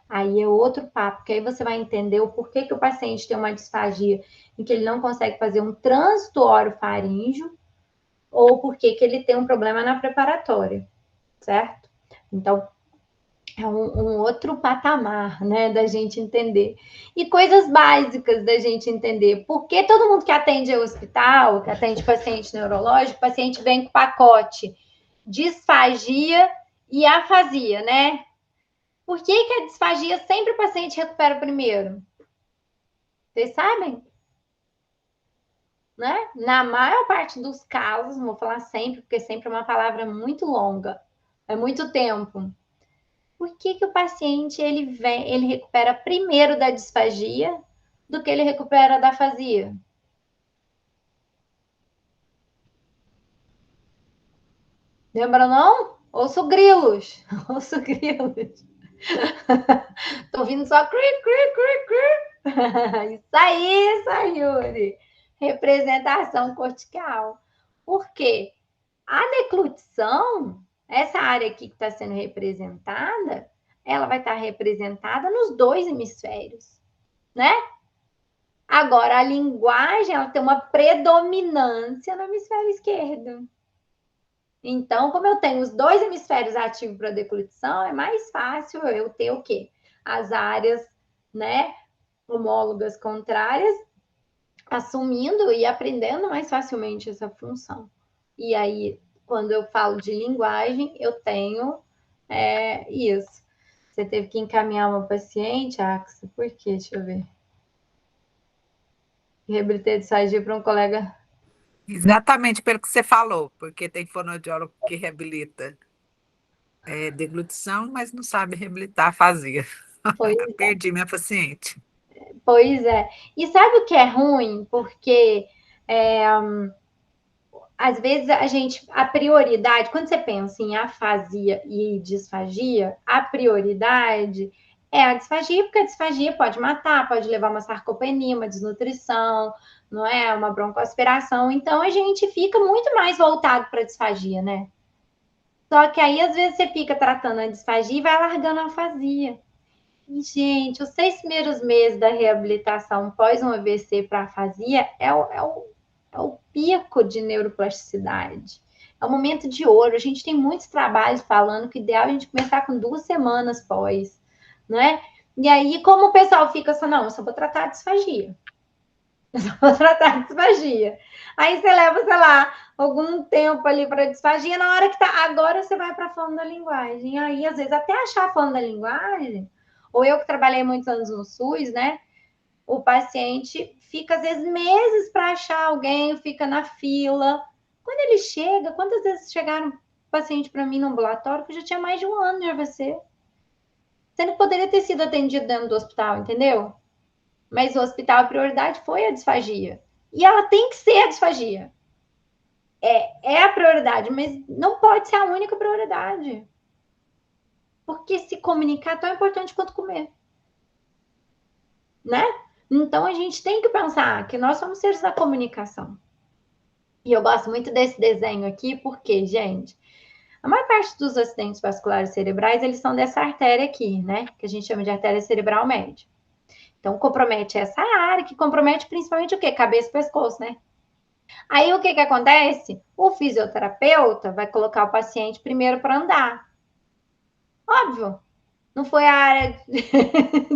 Aí é outro papo, que aí você vai entender o porquê que o paciente tem uma disfagia em que ele não consegue fazer um trânsito orofaríngeo ou porquê que ele tem um problema na preparatória, certo? Então, é um outro patamar, né, da gente entender. E coisas básicas da gente entender. Porque todo mundo que atende ao hospital, que atende paciente neurológico, o paciente vem com pacote disfagia e afasia, né? Por que a disfagia sempre o paciente recupera primeiro? Vocês sabem? Né? Na maior parte dos casos, não vou falar sempre, porque sempre é uma palavra muito longa, é muito tempo. Por que o paciente ele recupera primeiro da disfagia do que ele recupera da afasia? Lembra, não? Ouço grilos. Ouço grilos. Tô ouvindo só cri, cri, cri, cri. Isso aí, Sayuri. Representação cortical. Por quê? A deglutição, essa área aqui que está sendo representada, ela vai estar representada nos dois hemisférios, né? Agora, a linguagem, ela tem uma predominância no hemisfério esquerdo. Então, como eu tenho os dois hemisférios ativos para deglutição, é mais fácil eu ter o quê? As áreas, né, homólogas contrárias, assumindo e aprendendo mais facilmente essa função. E aí, quando eu falo de linguagem, eu tenho isso. Você teve que encaminhar uma paciente, Axa, por quê? Deixa eu ver. Reabilitei de sair para um colega. Exatamente pelo que você falou, porque tem fonoaudiólogo que reabilita deglutição, mas não sabe reabilitar afasia. Pois Perdi minha paciente. Pois é. E sabe o que é ruim? Porque às vezes a prioridade, quando você pensa em afasia e disfagia, a prioridade é a disfagia, porque a disfagia pode matar, pode levar uma sarcopenia, uma desnutrição, não é? Uma broncoaspiração. Então a gente fica muito mais voltado para a disfagia, né? Só que aí às vezes você fica tratando a disfagia e vai largando a afasia. E, gente, os 6 primeiros meses da reabilitação pós um AVC para afasia é o pico de neuroplasticidade. É o momento de ouro. A gente tem muitos trabalhos falando que o ideal é a gente começar com 2 semanas pós, né? E aí, como o pessoal fica só, não, eu só vou tratar a disfagia. Eu só vou tratar a disfagia. Aí você leva, sei lá, algum tempo ali para disfagia, na hora que tá, agora você vai para a forma da linguagem. Aí, às vezes, até achar a forma da linguagem, ou eu que trabalhei muitos anos no SUS, né? O paciente fica, às vezes, meses para achar alguém, fica na fila. Quando ele chega, quantas vezes chegaram paciente para mim no ambulatório que já tinha mais de um ano de AVC? Sendo que poderia ter sido atendido dentro do hospital, entendeu? Mas o hospital, a prioridade foi a disfagia. E ela tem que ser a disfagia. É a prioridade, mas não pode ser a única prioridade. Porque se comunicar é tão importante quanto comer. Né? Então a gente tem que pensar que nós somos seres da comunicação. E eu gosto muito desse desenho aqui, porque, gente, a maior parte dos acidentes vasculares cerebrais, eles são dessa artéria aqui, né? Que a gente chama de artéria cerebral média. Então, compromete essa área, que compromete principalmente o quê? Cabeça e pescoço, né? Aí, o que que acontece? O fisioterapeuta vai colocar o paciente primeiro para andar. Óbvio, não foi a área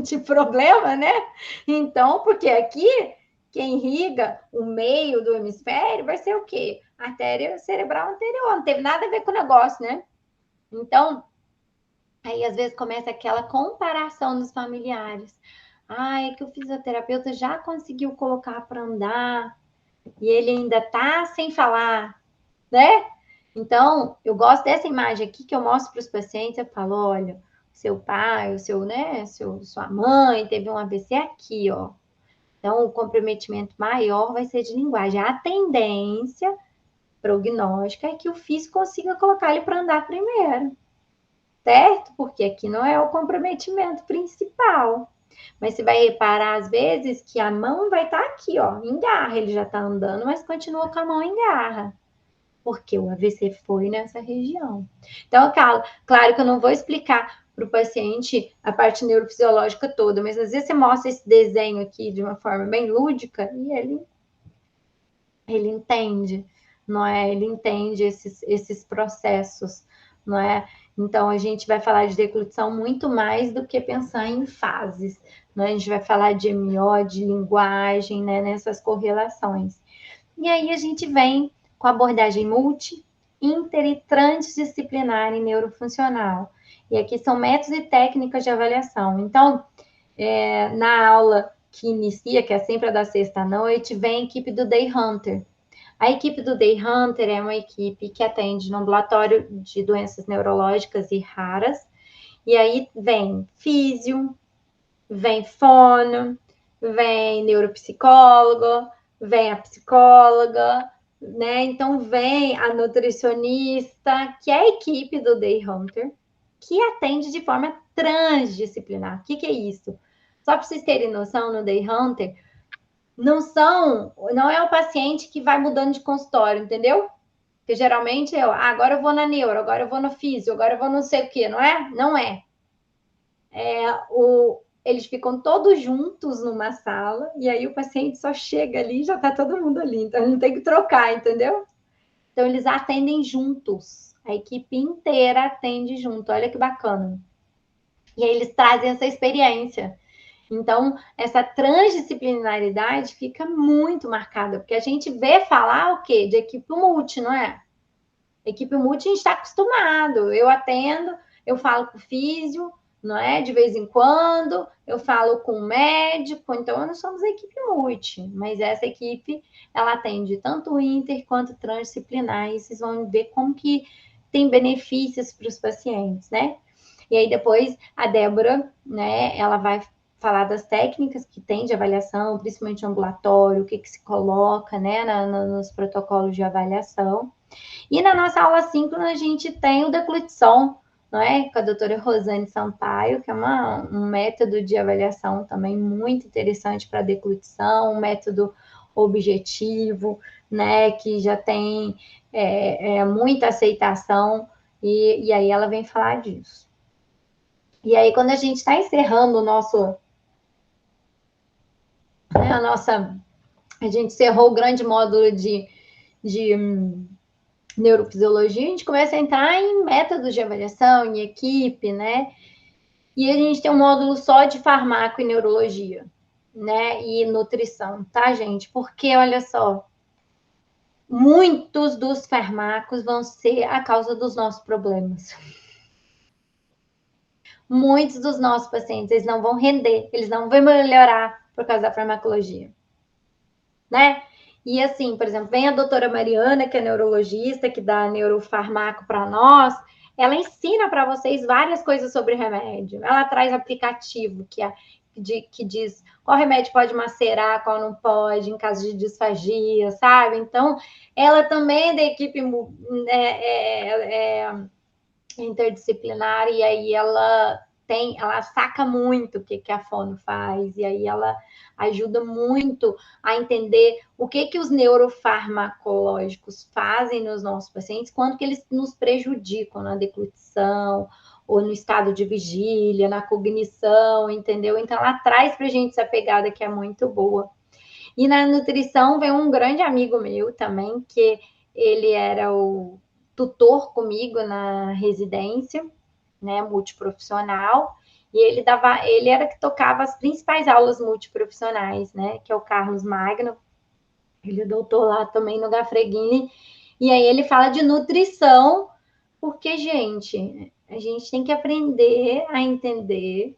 de problema, né? Então, porque aqui, quem irriga o meio do hemisfério vai ser o quê? Artéria cerebral anterior, não teve nada a ver com o negócio, né? Então, aí às vezes começa aquela comparação dos familiares. Ah, é que o fisioterapeuta já conseguiu colocar para andar e ele ainda tá sem falar, né? Então, eu gosto dessa imagem aqui que eu mostro para os pacientes, eu falo, olha, seu pai, o seu, né, sua mãe teve um AVC aqui, ó. Então, o comprometimento maior vai ser de linguagem. A tendência prognóstica é que o físico consiga colocar ele para andar primeiro, certo? Porque aqui não é o comprometimento principal. Mas você vai reparar, às vezes, que a mão vai estar aqui, ó, em garra. Ele já está andando, mas continua com a mão em garra. Porque o AVC foi nessa região. Então, claro que eu não vou explicar para o paciente a parte neurofisiológica toda, mas às vezes você mostra esse desenho aqui de uma forma bem lúdica e ele entende, não é? Ele entende esses processos, não é? Então, a gente vai falar de deglutição muito mais do que pensar em fases, não é? A gente vai falar de MO, de linguagem, né? Nessas correlações. E aí a gente vem com a abordagem multi, inter e transdisciplinar em neurofuncional. E aqui são métodos e técnicas de avaliação. Então, na aula que inicia, que é sempre a da sexta à noite, vem a equipe do Day Hunter. A equipe do Day Hunter é uma equipe que atende no ambulatório de doenças neurológicas e raras. E aí vem físio, vem fono, vem neuropsicólogo, vem a psicóloga, né? Então vem a nutricionista, que é a equipe do Day Hunter, que atende de forma transdisciplinar. O que é isso? Só para vocês terem noção, no Day Hunter, não é o paciente que vai mudando de consultório, entendeu? Porque geralmente agora eu vou na neuro, agora eu vou no físio, agora eu vou não sei o que, não é? Não é. Eles ficam todos juntos numa sala e aí o paciente só chega ali e já está todo mundo ali, então ele não tem que trocar, entendeu? Então eles atendem juntos, a equipe inteira atende junto, olha que bacana. E aí eles trazem essa experiência. Então, essa transdisciplinaridade fica muito marcada, porque a gente vê falar o quê? De equipe multi, não é? Equipe multi a gente está acostumado. Eu atendo, eu falo com o físio, não é? De vez em quando, eu falo com o médico, então nós somos a equipe multi, mas essa equipe, ela atende tanto o inter quanto transdisciplinar, e vocês vão ver como que tem benefícios para os pacientes, né? E aí depois a Débora, né, ela vai falar das técnicas que tem de avaliação, principalmente ambulatório, o que se coloca, né, nos protocolos de avaliação. E na nossa aula síncrona a gente tem o Declutson, não é? Com a doutora Rosane Sampaio, que é um método de avaliação também muito interessante para deglutição, um método objetivo, né? Que já tem muita aceitação, e aí ela vem falar disso. E aí, quando a gente está encerrando o nosso. Né, a gente encerrou o grande módulo de neurofisiologia, a gente começa a entrar em métodos de avaliação, em equipe, né? E a gente tem um módulo só de farmaco e neurologia, né? E nutrição, tá, gente? Porque, olha só, muitos dos fármacos vão ser a causa dos nossos problemas. Muitos dos nossos pacientes, eles não vão render, eles não vão melhorar por causa da farmacologia, né? E assim, por exemplo, vem a doutora Mariana, que é neurologista, que dá neurofarmaco para nós, ela ensina para vocês várias coisas sobre remédio. Ela traz aplicativo que diz qual remédio pode macerar, qual não pode, em caso de disfagia, sabe? Então, ela também é da equipe interdisciplinar, e aí ela saca muito o que a fono faz, e aí ela ajuda muito a entender o que os neurofarmacológicos fazem nos nossos pacientes, quanto que eles nos prejudicam na deglutição, ou no estado de vigília, na cognição, entendeu? Então, ela traz para a gente essa pegada que é muito boa. E na nutrição vem um grande amigo meu também, que ele era o tutor comigo na residência, né, multiprofissional, e ele era que tocava as principais aulas multiprofissionais, né, que é o Carlos Magno, ele é doutor lá também no Gafreguini, e aí ele fala de nutrição, porque, gente, a gente tem que aprender a entender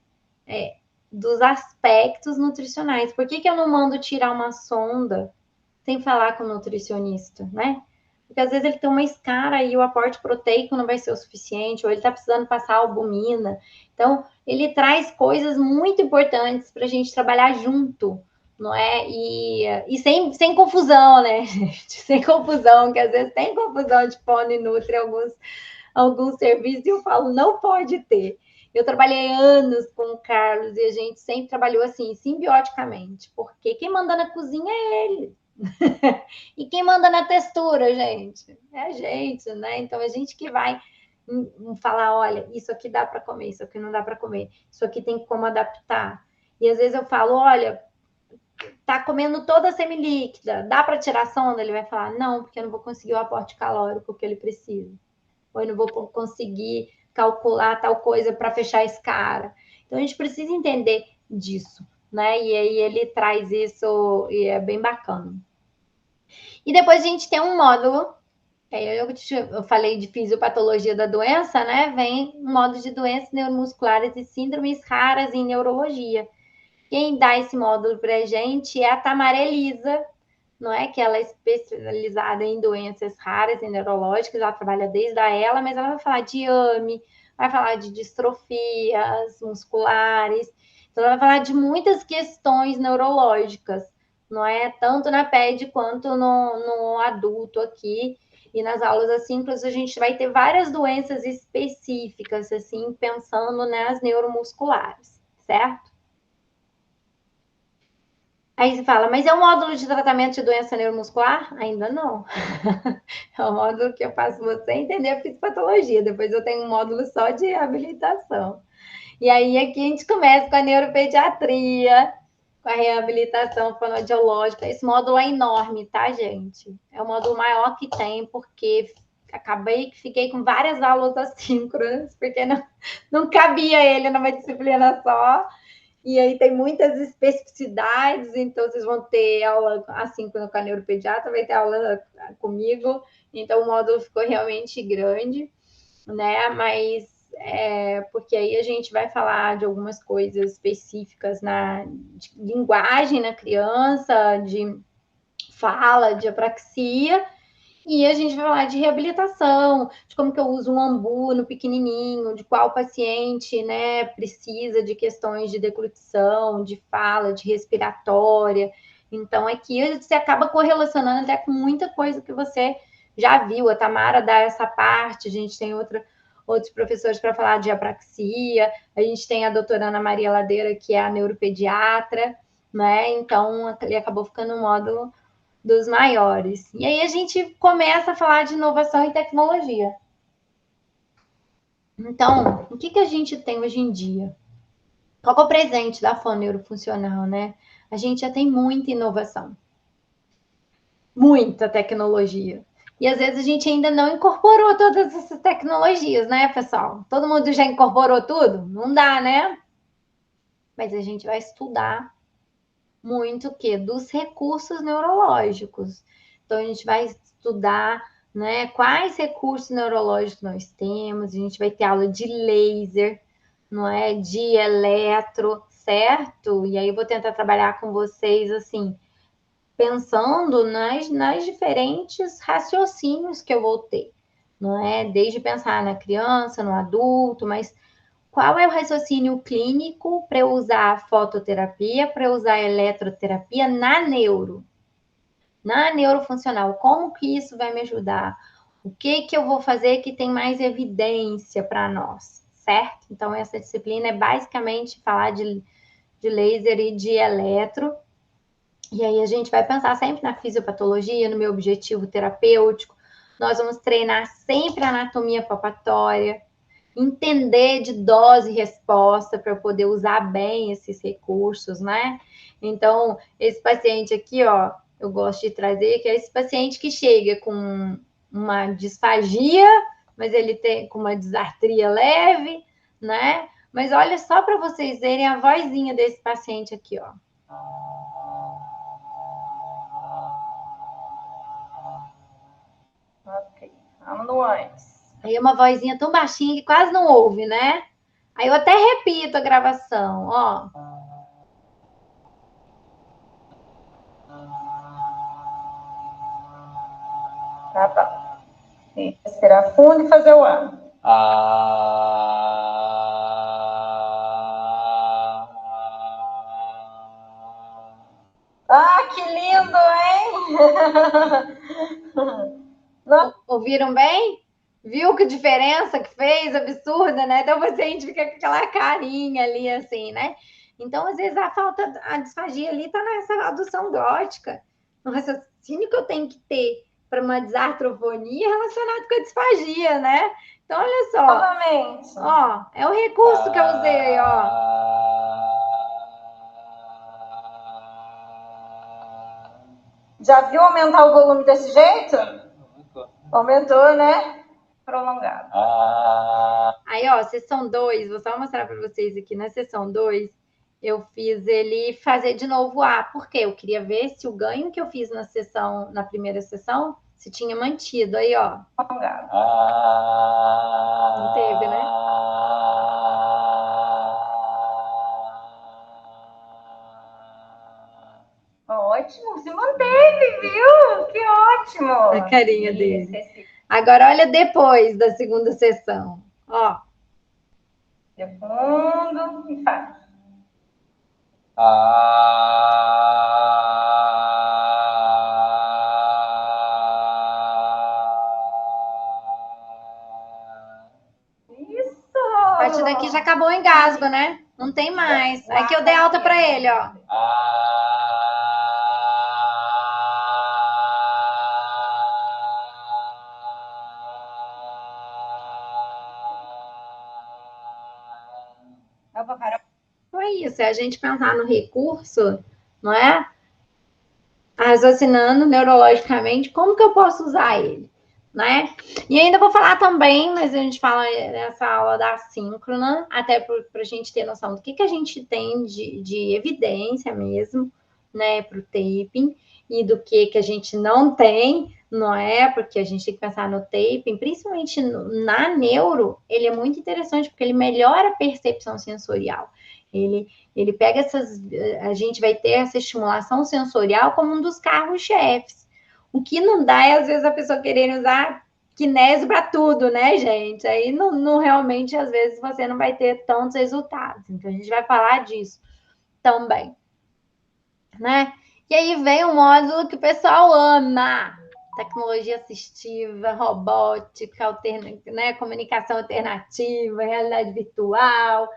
dos aspectos nutricionais. Por que eu não mando tirar uma sonda sem falar com o nutricionista, né? Porque às vezes ele tem uma escara e o aporte proteico não vai ser o suficiente, ou ele está precisando passar albumina. Então, ele traz coisas muito importantes para a gente trabalhar junto, não é? E sem confusão, né, gente? Sem confusão, que às vezes tem confusão de fono e nutri em alguns serviços, e eu falo, não pode ter. Eu trabalhei anos com o Carlos e a gente sempre trabalhou assim, simbioticamente, porque quem manda na cozinha é ele. E quem manda na textura, gente? É a gente, né? Então a gente que vai falar, olha, isso aqui dá para comer, isso aqui não dá para comer, isso aqui tem como adaptar. E às vezes eu falo, olha, tá comendo toda semilíquida, dá para tirar sonda? Ele vai falar, não, porque eu não vou conseguir o aporte calórico que ele precisa. Ou eu não vou conseguir calcular tal coisa para fechar esse cara. Então a gente precisa entender disso, né? E aí ele traz isso e é bem bacana. E depois a gente tem um módulo, eu falei de fisiopatologia da doença, né? Vem um módulo de doenças neuromusculares e síndromes raras em neurologia. Quem dá esse módulo para a gente é a Tamara Elisa, não é? Que ela é especializada em doenças raras e neurológicas, ela trabalha desde ela, mas ela vai falar de AME, vai falar de distrofias musculares, então ela vai falar de muitas questões neurológicas, não é tanto na PED quanto no adulto aqui. E nas aulas assíncronas a gente vai ter várias doenças específicas, assim, pensando nas neuromusculares, certo? Aí você fala, mas é um módulo de tratamento de doença neuromuscular? Ainda não. É um módulo que eu faço você entender a fisiopatologia. Depois eu tenho um módulo só de reabilitação. E aí aqui a gente começa com a neuropediatria, com a reabilitação fonoaudiológica. Esse módulo é enorme, tá, gente? É o módulo maior que tem, porque fiquei com várias aulas assíncronas, porque não cabia ele numa disciplina só. E aí tem muitas especificidades, então vocês vão ter aula assíncrona com a neuropediatra, vai ter aula comigo, então o módulo ficou realmente grande, né? Mas porque aí a gente vai falar de algumas coisas específicas de linguagem na criança, de fala, de apraxia, e a gente vai falar de reabilitação, de como que eu uso um ambu no pequenininho, de qual paciente, né, precisa de questões de deglutição, de fala, de respiratória. Então, aqui você acaba correlacionando até com muita coisa que você já viu. A Tamara dá essa parte, a gente tem outros professores para falar de apraxia, a gente tem a doutora Ana Maria Ladeira, que é a neuropediatra, né? Então, ele acabou ficando um módulo dos maiores. E aí a gente começa a falar de inovação e tecnologia. Então, o que a gente tem hoje em dia? Qual é o presente da foneurofuncional, né? A gente já tem muita inovação, muita tecnologia. E às vezes a gente ainda não incorporou todas essas tecnologias, né, pessoal? Todo mundo já incorporou tudo? Não dá, né? Mas a gente vai estudar muito o quê? Dos recursos neurológicos. Então, a gente vai estudar, né, quais recursos neurológicos nós temos, a gente vai ter aula de laser, não é? De eletro, certo? E aí eu vou tentar trabalhar com vocês, assim, pensando nas diferentes raciocínios que eu vou ter, não é? Desde pensar na criança, no adulto, mas qual é o raciocínio clínico para eu usar a fototerapia, para eu usar a eletroterapia na neurofuncional? Como que isso vai me ajudar? O que eu vou fazer que tem mais evidência para nós, certo? Então, essa disciplina é basicamente falar de laser e de eletro. E aí a gente vai pensar sempre na fisiopatologia, no meu objetivo terapêutico. Nós vamos treinar sempre a anatomia palpatória, entender de dose e resposta para poder usar bem esses recursos, né? Então, esse paciente aqui, ó, eu gosto de trazer, que é esse paciente que chega com uma disfagia, mas ele tem com uma disartria leve, né? Mas olha só para vocês verem a vozinha desse paciente aqui, ó. Ok, vamos antes. Aí é uma vozinha tão baixinha que quase não ouve, né? Aí eu até repito a gravação, ó. Tá. Respirar fundo e fazer o ar. Ah, que lindo, hein? Ouviram bem? Viu que diferença que fez? Absurda, né? Então você a gente fica com aquela carinha ali, assim, né? Então, às vezes, a disfagia ali está nessa adução glótica, no raciocínio que eu tenho que ter para uma desartrofonia relacionado com a disfagia, né? Então, olha só. Novamente. Ó, é o recurso que eu usei, ó. Já viu aumentar o volume desse jeito? Aumentou, né? Prolongado. Aí, ó, sessão 2, vou só mostrar para vocês aqui na sessão 2, eu fiz ele fazer de novo o A, porque eu queria ver se o ganho que eu fiz na primeira sessão, se tinha mantido. Aí, ó. Prolongado. Não teve, né? Ótimo, se manteve, viu? Que ótimo. A carinha dele. Agora, olha depois da segunda sessão. Ó. De fundo e faz. partir daqui já acabou o engasgo, né? Não tem mais. Aqui eu dei alta para ele, ó. Foi isso, é a gente pensar no recurso, não é? Raciocinando neurologicamente, como que eu posso usar ele, né? E ainda vou falar também, mas a gente fala nessa aula da síncrona, até para a gente ter noção do que a gente tem de evidência mesmo, né, para o taping, e do que a gente não tem, não é? Porque a gente tem que pensar no taping, principalmente na neuro, ele é muito interessante, porque ele melhora a percepção sensorial. Ele pega essas. A gente vai ter essa estimulação sensorial como um dos carros-chefes. O que não dá é, às vezes, a pessoa querendo usar kinésio para tudo, né, gente? Aí não realmente, às vezes, você não vai ter tantos resultados. Então, a gente vai falar disso também, né? E aí vem um módulo que o pessoal ama. Tecnologia assistiva, robótica, né? Comunicação alternativa, realidade virtual.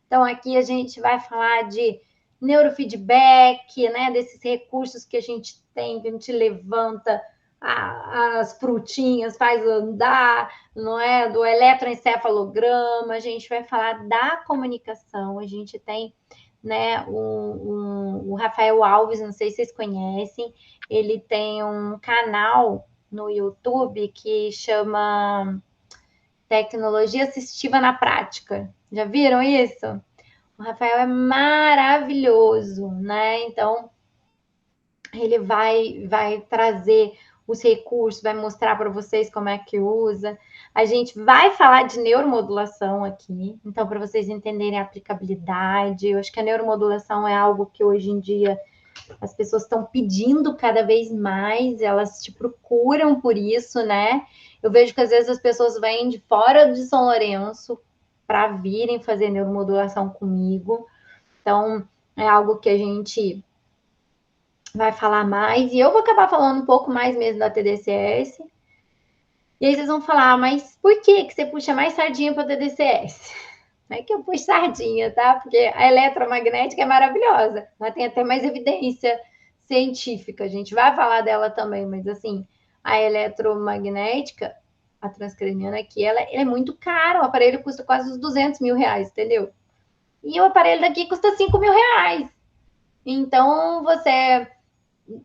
Então, aqui a gente vai falar de neurofeedback, né? Desses recursos que a gente tem, que a gente levanta as frutinhas, faz andar, não é? Do eletroencefalograma, a gente vai falar da comunicação, a gente tem, né, o Rafael Alves, não sei se vocês conhecem, ele tem um canal no YouTube que chama Tecnologia Assistiva na Prática. Já viram isso? O Rafael é maravilhoso, né? Então, ele vai trazer os recursos, vai mostrar para vocês como é que usa. A gente vai falar de neuromodulação aqui, então, para vocês entenderem a aplicabilidade. Eu acho que a neuromodulação é algo que hoje em dia as pessoas estão pedindo cada vez mais, elas te procuram por isso, né? Eu vejo que às vezes as pessoas vêm de fora de São Lourenço para virem fazer neuromodulação comigo. Então, é algo que a gente vai falar mais. E eu vou acabar falando um pouco mais mesmo da TDCS. E aí vocês vão falar, mas por que você puxa mais sardinha para a TDCS? Não é que eu puxo sardinha, tá? Porque a eletromagnética é maravilhosa. Ela tem até mais evidência científica. A gente vai falar dela também, mas assim, a eletromagnética, a transcraniana aqui, ela é muito cara. O aparelho custa quase uns 200 mil reais, entendeu? E o aparelho daqui custa 5 mil reais. Então, você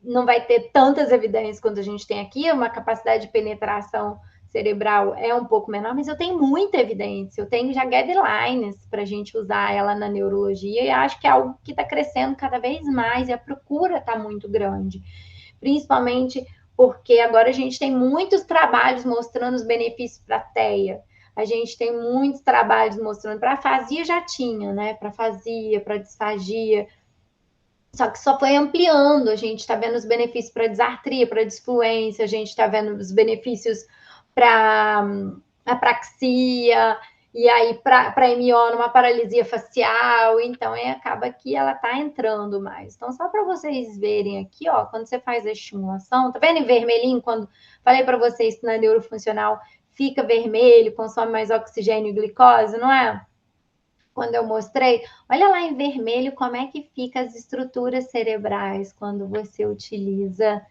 não vai ter tantas evidências quanto a gente tem aqui, uma capacidade de penetração cerebral é um pouco menor, mas eu tenho muita evidência, eu tenho já guidelines para a gente usar ela na neurologia e acho que é algo que está crescendo cada vez mais e a procura está muito grande, principalmente porque agora a gente tem muitos trabalhos mostrando os benefícios para a TEA. A gente tem muitos trabalhos mostrando para afasia já tinha, né? Para afasia, para disfagia. Só que só foi ampliando. A gente está vendo os benefícios para disartria, para disfluência, a gente está vendo os benefícios para apraxia, e aí para MO numa paralisia facial. Então, acaba que ela está entrando mais. Então, só para vocês verem aqui, ó, quando você faz a estimulação, tá vendo em vermelhinho? Quando falei para vocês que na neurofuncional fica vermelho, consome mais oxigênio e glicose, não é? Quando eu mostrei, olha lá em vermelho como é que fica as estruturas cerebrais quando você utiliza,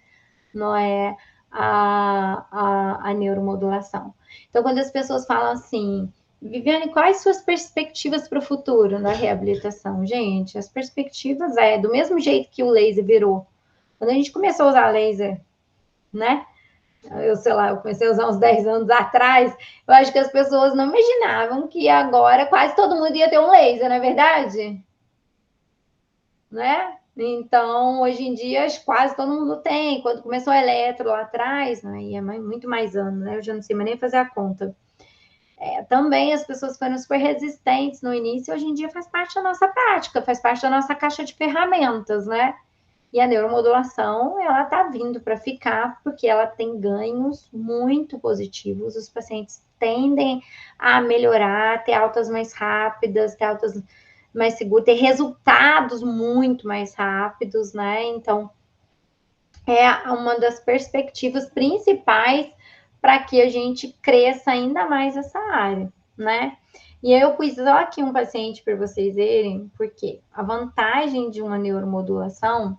não é, a neuromodulação. Então, quando as pessoas falam assim, Viviane, quais suas perspectivas para o futuro na reabilitação? Gente, as perspectivas é do mesmo jeito que o laser virou. Quando a gente começou a usar laser, né? Eu sei lá, eu comecei a usar uns 10 anos atrás, eu acho que as pessoas não imaginavam que agora quase todo mundo ia ter um laser, não é verdade? Né? Então, hoje em dia, quase todo mundo tem. Quando começou a eletro lá atrás, aí é muito mais anos, né? Eu já não sei mais nem fazer a conta. Também as pessoas foram super resistentes no início, hoje em dia faz parte da nossa prática, faz parte da nossa caixa de ferramentas, né? E a neuromodulação, ela está vindo para ficar, porque ela tem ganhos muito positivos. Os pacientes tendem a melhorar, ter altas mais rápidas, ter altas mais seguras, ter resultados muito mais rápidos, né? Então, é uma das perspectivas principais para que a gente cresça ainda mais essa área, né? E aí eu pus só aqui um paciente para vocês verem, porque a vantagem de uma neuromodulação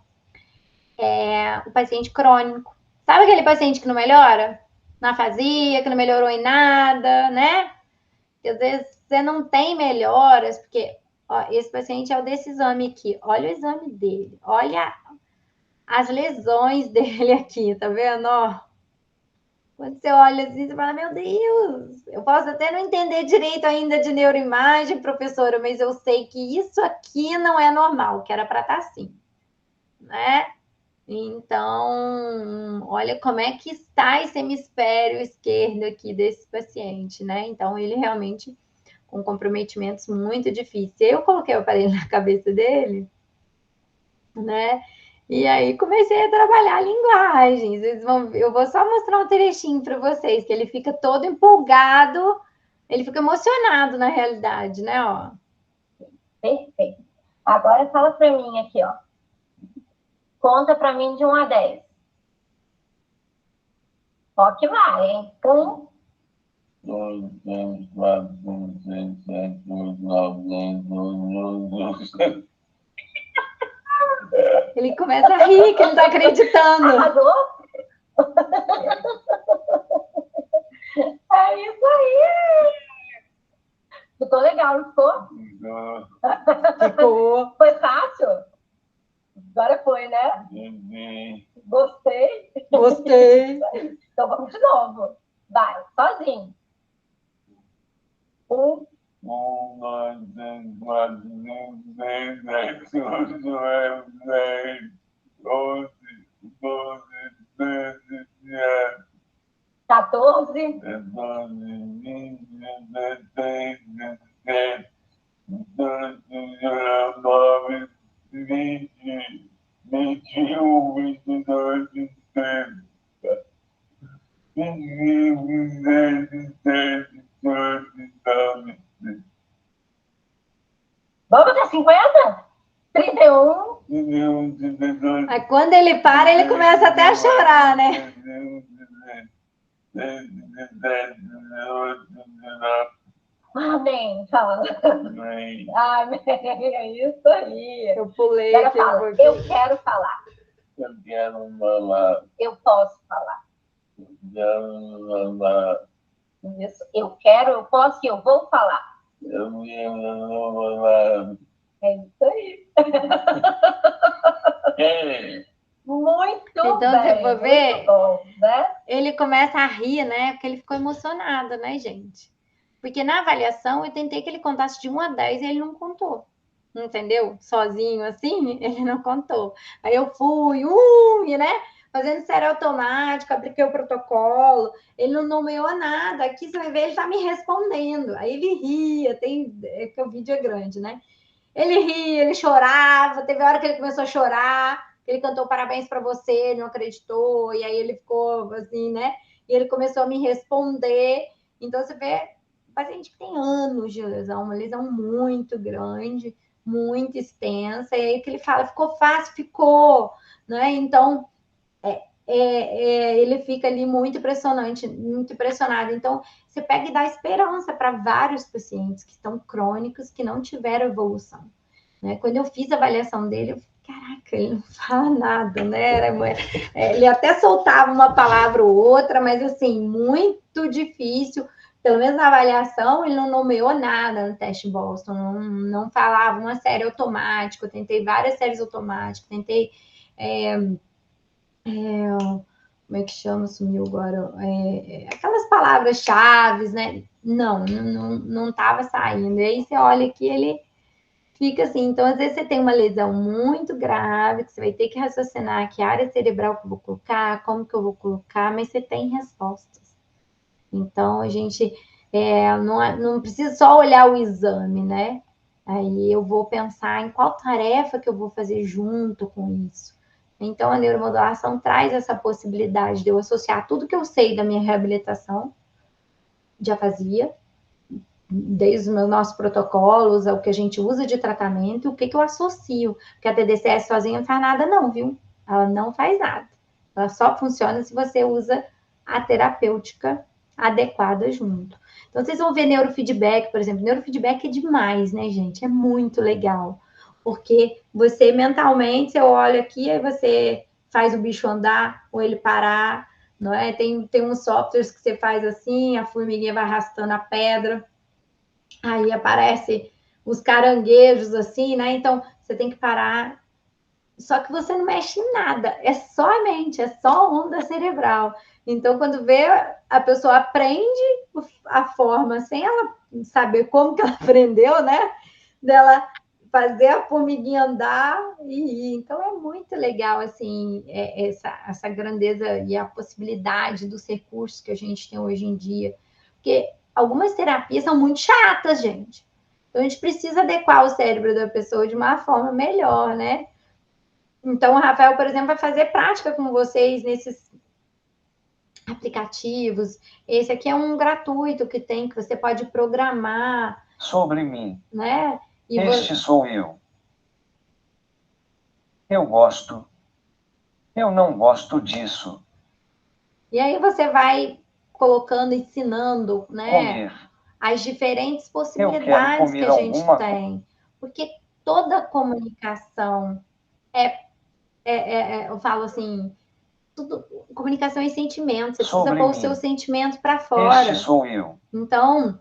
é o paciente crônico. Sabe aquele paciente que não melhora? Na afasia, que não melhorou em nada, né? Que às vezes você não tem melhoras, porque ó, esse paciente é o desse exame aqui. Olha o exame dele, olha as lesões dele aqui, tá vendo? Ó, quando você olha assim, você fala, meu Deus, eu posso até não entender direito ainda de neuroimagem, professora, mas eu sei que isso aqui não é normal, que era para estar assim, né? Então, olha como é que está esse hemisfério esquerdo aqui desse paciente, né? Então, ele realmente com comprometimentos muito difíceis. Eu coloquei o aparelho na cabeça dele, né? E aí comecei a trabalhar a linguagem. Vocês vão ver, eu vou só mostrar um trechinho para vocês, que ele fica todo empolgado, ele fica emocionado na realidade, né? Ó. Perfeito. Agora fala para mim aqui, ó. Conta para mim de 1 a 10. Ó que vai, hein? 1, 2, 3, 4, 5, 6, 7, 8, 9, 10, 11, 12. Ele começa a rir, que ele não está acreditando. Arrasou? É isso aí! Ficou legal, não ficou? Ficou. Foi fácil? Agora foi, né? Gostei. Gostei. Então vamos de novo. Vai, sozinho. 1, 2, 3, 4, 5, 6, 7, 8, 9, 10, 11, 12, 13, 14, 20, 16, 17, 18, 19, 20, 21, 22, 23, 25, 26, 27, 28, 29, 30. Vamos até 50? 31. 31, 32. Aí quando ele para, ele começa até a chorar, né? 17, 18, 19. Amém. Fala. Amém. Amém. É isso aí. Eu pulei Agora aqui fala. um pouquinho. Eu quero falar. Eu quero falar. Eu posso falar. Eu quero falar. Isso. Eu quero, eu posso e eu vou falar. Eu quero falar. É isso aí. Muito então, bem. você for ver, muito bom, né? ele começa a rir, né? Porque ele ficou emocionado, né, gente? Porque na avaliação eu tentei que ele contasse de 1 a 10 e ele não contou. Entendeu? Sozinho assim, ele não contou. Aí eu fui, e, né? Fazendo série automática, apliquei o protocolo, ele não nomeou nada. Aqui você vai ver, ele tá me respondendo. Aí ele ria, é que o vídeo é grande, né? Ele ria, ele chorava, teve hora que ele começou a chorar, ele cantou parabéns para você, ele não acreditou, e aí ele ficou assim, né? E ele começou a me responder. Então você vê, paciente que tem anos de lesão, uma lesão muito grande, muito extensa, e aí que ele fala, ficou fácil, ficou, né? Então ele fica ali muito impressionante, muito impressionado. Então, você pega e dá esperança para vários pacientes que estão crônicos, que não tiveram evolução. Né? Quando eu fiz a avaliação dele, eu falei, caraca, ele não fala nada, né? Ele até soltava uma palavra ou outra, mas assim, muito difícil. Pelo menos na avaliação, ele não nomeou nada no teste Boston, não falava uma série automática. Eu tentei várias séries automáticas, tentei. Como é que chama? Sumiu agora. Aquelas palavras-chave, né? Não estava saindo. E aí você olha que ele fica assim. Então, às vezes, você tem uma lesão muito grave, que você vai ter que raciocinar que área cerebral que eu vou colocar, como que eu vou colocar, mas você tem respostas. Então, a gente não precisa só olhar o exame, né? Aí eu vou pensar em qual tarefa que eu vou fazer junto com isso. Então, a neuromodulação traz essa possibilidade de eu associar tudo que eu sei da minha reabilitação de afasia, desde os nossos protocolos, ao que a gente usa de tratamento, o que eu associo. Porque a TDCS sozinha não faz nada não, viu? Ela não faz nada. Ela só funciona se você usa a terapêutica adequada junto. Então, vocês vão ver neurofeedback, por exemplo. Neurofeedback é demais, né, gente? É muito legal. Porque você, mentalmente, você olha aqui, aí você faz o bicho andar ou ele parar, não é? Tem uns softwares que você faz assim, a formiguinha vai arrastando a pedra, aí aparece os caranguejos assim, né? Então, você tem que parar. Só que você não mexe em nada, é só a mente, é só onda cerebral. Então, quando vê, a pessoa aprende a forma, sem ela saber como que ela aprendeu, né? Dela fazer a formiguinha andar e ir. Então, é muito legal, assim, essa grandeza e a possibilidade dos recursos que a gente tem hoje em dia. Porque algumas terapias são muito chatas, gente. Então, a gente precisa adequar o cérebro da pessoa de uma forma melhor, né? Então, o Rafael, por exemplo, vai fazer prática com vocês nesses aplicativos. Esse aqui é um gratuito que tem, que você pode programar. Sobre mim. Né? E Este sou eu. Eu gosto. Eu não gosto disso. E aí você vai colocando, ensinando, né? Comer. As diferentes Eu possibilidades quero comer que a gente alguma tem. Porque toda comunicação eu falo assim, tudo, comunicação é sentimento. Você precisa Sobre pôr o mim. seu sentimento para fora. Este sou eu. Então,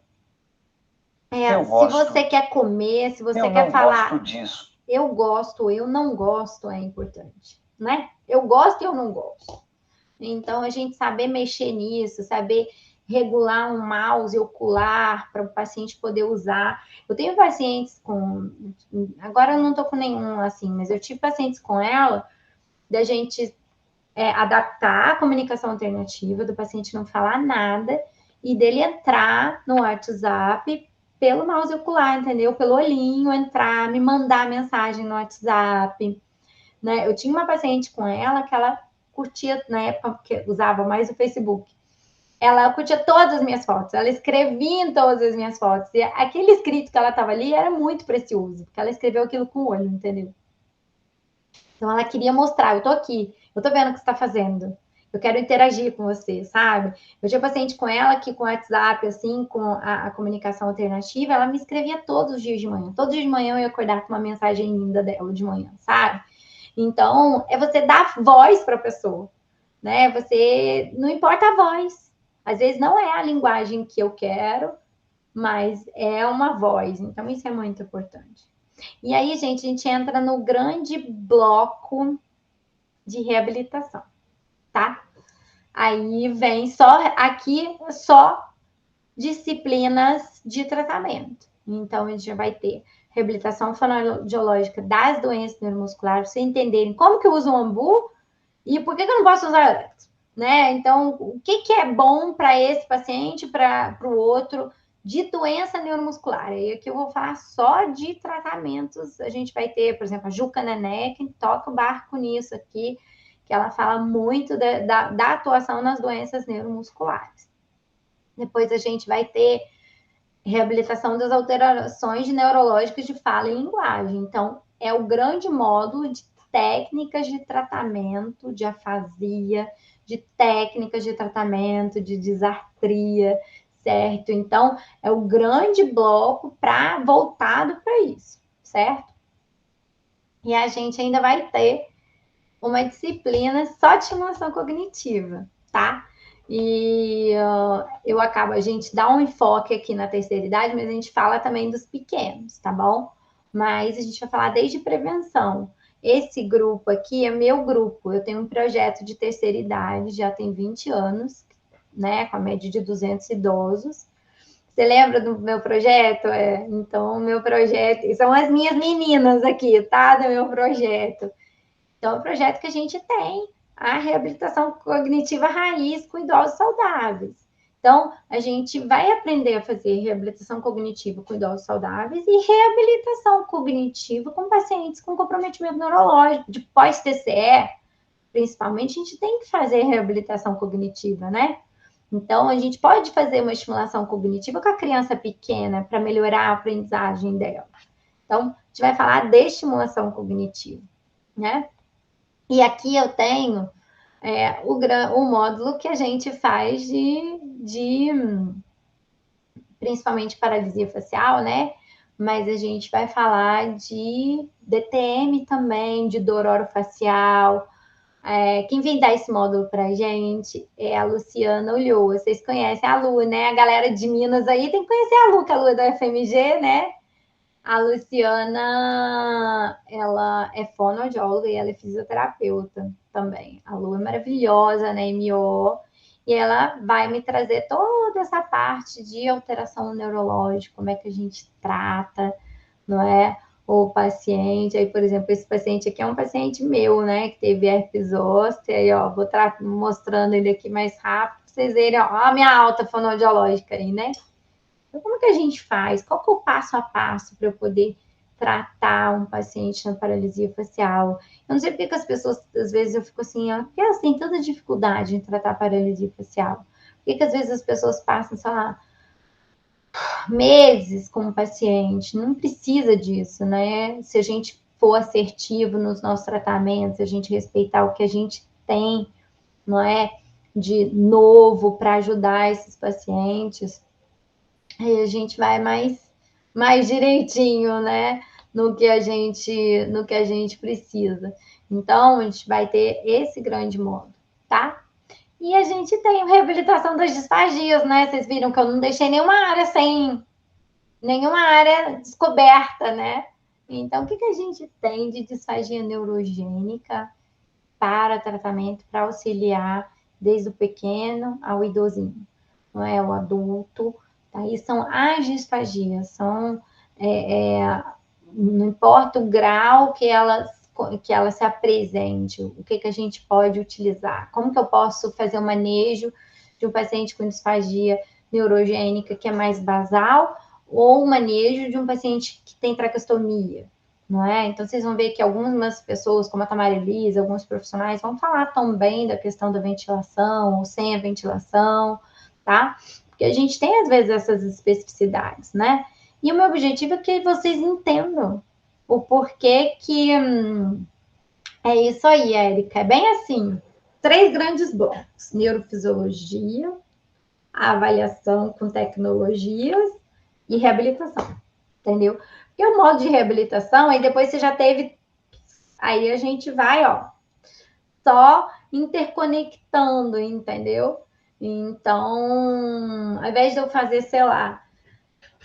Eu se gosto. você quer comer, se você Eu quer não falar, gosto disso. eu gosto, eu não gosto, é importante, né? Eu gosto e eu não gosto. Então, a gente saber mexer nisso, saber regular um mouse ocular para o paciente poder usar. Eu tenho pacientes com. Agora eu não estou com nenhum assim, mas eu tive pacientes com ela, da gente adaptar a comunicação alternativa, do paciente não falar nada e dele entrar no WhatsApp pelo mouse ocular, entendeu? Pelo olhinho, entrar, me mandar mensagem no WhatsApp. Né? Eu tinha uma paciente com ela que ela curtia, na época que usava mais o Facebook, ela curtia todas as minhas fotos, ela escrevia em todas as minhas fotos, e aquele escrito que ela estava ali era muito precioso, porque ela escreveu aquilo com o olho, entendeu? Então ela queria mostrar, eu tô aqui, eu tô vendo o que você tá fazendo, eu quero interagir com você, sabe? Eu tinha paciente com ela que com o WhatsApp, assim, com a comunicação alternativa, ela me escrevia todos os dias de manhã. Todos os dias de manhã eu ia acordar com uma mensagem linda dela de manhã, sabe? Então, é você dar voz para a pessoa, né? Você não importa a voz. Às vezes não é a linguagem que eu quero, mas é uma voz. Então, isso é muito importante. E aí, gente, a gente entra no grande bloco de reabilitação, tá? Aí vem só disciplinas de tratamento. Então, a gente vai ter reabilitação fonoaudiológica das doenças neuromusculares, para vocês entenderem como que eu uso o ambu e por que eu não posso usar elétrico, né? Então, o que é bom para esse paciente, para o outro, de doença neuromuscular. E aqui eu vou falar só de tratamentos. A gente vai ter, por exemplo, a Juca Nené, que toca o barco nisso aqui, que ela fala muito da atuação nas doenças neuromusculares. Depois a gente vai ter reabilitação das alterações neurológicas de fala e linguagem. Então, é o grande módulo de técnicas de tratamento de afasia, de técnicas de tratamento de disartria, certo? Então, é o grande bloco voltado para isso, certo? E a gente ainda vai ter uma disciplina só de estimulação cognitiva, tá? E a gente dá um enfoque aqui na terceira idade, mas a gente fala também dos pequenos, tá bom? Mas a gente vai falar desde prevenção. Esse grupo aqui é meu grupo. Eu tenho um projeto de terceira idade, já tem 20 anos, né? Com a média de 200 idosos. Você lembra do meu projeto? Então, o meu projeto... São as minhas meninas aqui, tá? Do meu projeto. Então, é um projeto que a gente tem a reabilitação cognitiva raiz com idosos saudáveis. Então, a gente vai aprender a fazer reabilitação cognitiva com idosos saudáveis e reabilitação cognitiva com pacientes com comprometimento neurológico, de pós-TCE, principalmente, a gente tem que fazer reabilitação cognitiva, né? Então, a gente pode fazer uma estimulação cognitiva com a criança pequena para melhorar a aprendizagem dela. Então, a gente vai falar de estimulação cognitiva, né? E aqui eu tenho o módulo que a gente faz principalmente paralisia facial, né? Mas a gente vai falar de DTM também, de dor orofacial. Quem vem dar esse módulo para a gente é a Luciana Ulloa. Vocês conhecem a Lu, né? A galera de Minas aí tem que conhecer a Lu, que a Lu é da FMG, né? A Luciana, ela é fonoaudióloga e ela é fisioterapeuta também. A Lu é maravilhosa, né? MO. E ela vai me trazer toda essa parte de alteração neurológica, como é que a gente trata, não é? O paciente, aí, por exemplo, esse paciente aqui é um paciente meu, né? Que teve herpes zoster, aí, ó, vou mostrando ele aqui mais rápido, pra vocês verem, ó, a minha alta fonoaudiológica aí, né? Então, como que a gente faz? Qual que é o passo a passo para eu poder tratar um paciente na paralisia facial? Eu não sei porque que as pessoas, às vezes, eu fico assim, ó, porque elas têm tanta dificuldade em tratar paralisia facial. Por que às vezes as pessoas passam, sei lá, meses com o paciente? Não precisa disso, né? Se a gente for assertivo nos nossos tratamentos, a gente respeitar o que a gente tem, não é? De novo para ajudar esses pacientes, aí a gente vai mais direitinho, né? No que a gente precisa. Então, a gente vai ter esse grande modo, tá? E a gente tem a reabilitação das disfagias, né? Vocês viram que eu não deixei nenhuma área descoberta, né? Então, o que a gente tem de disfagia neurogênica para tratamento, para auxiliar desde o pequeno ao idosinho, não é? O adulto. Aí são as disfagias, não importa o grau que ela se apresente, o que a gente pode utilizar. Como que eu posso fazer o manejo de um paciente com disfagia neurogênica que é mais basal, ou o manejo de um paciente que tem traqueostomia, não é? Então, vocês vão ver que algumas pessoas, como a Tamara Elisa, alguns profissionais, vão falar também da questão da ventilação, ou sem a ventilação, tá? Porque a gente tem, às vezes, essas especificidades, né? E o meu objetivo é que vocês entendam o porquê que é isso aí, Érica. É bem assim, 3 grandes blocos: neurofisiologia, avaliação com tecnologias e reabilitação, entendeu? Porque o modo de reabilitação, aí depois você já teve, aí a gente vai, ó, só interconectando, entendeu? Então, ao invés de eu fazer, sei lá,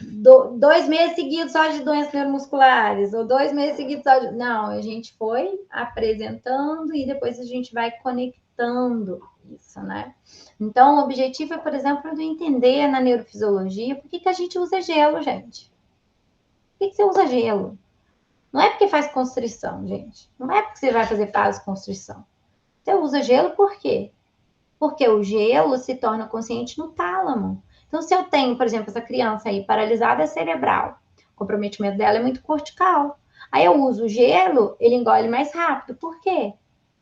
2 meses seguidos só de doenças neuromusculares, ou 2 meses seguidos só de... Não, a gente foi apresentando e depois a gente vai conectando isso, né? Então, o objetivo é, por exemplo, de entender na neurofisiologia por que a gente usa gelo, gente. Por que você usa gelo? Não é porque faz constrição, gente. Não é porque você vai fazer vasoconstrição. Você usa gelo por quê? Porque o gelo se torna consciente no tálamo. Então, se eu tenho, por exemplo, essa criança aí paralisada cerebral, o comprometimento dela é muito cortical. Aí eu uso o gelo, ele engole mais rápido. Por quê?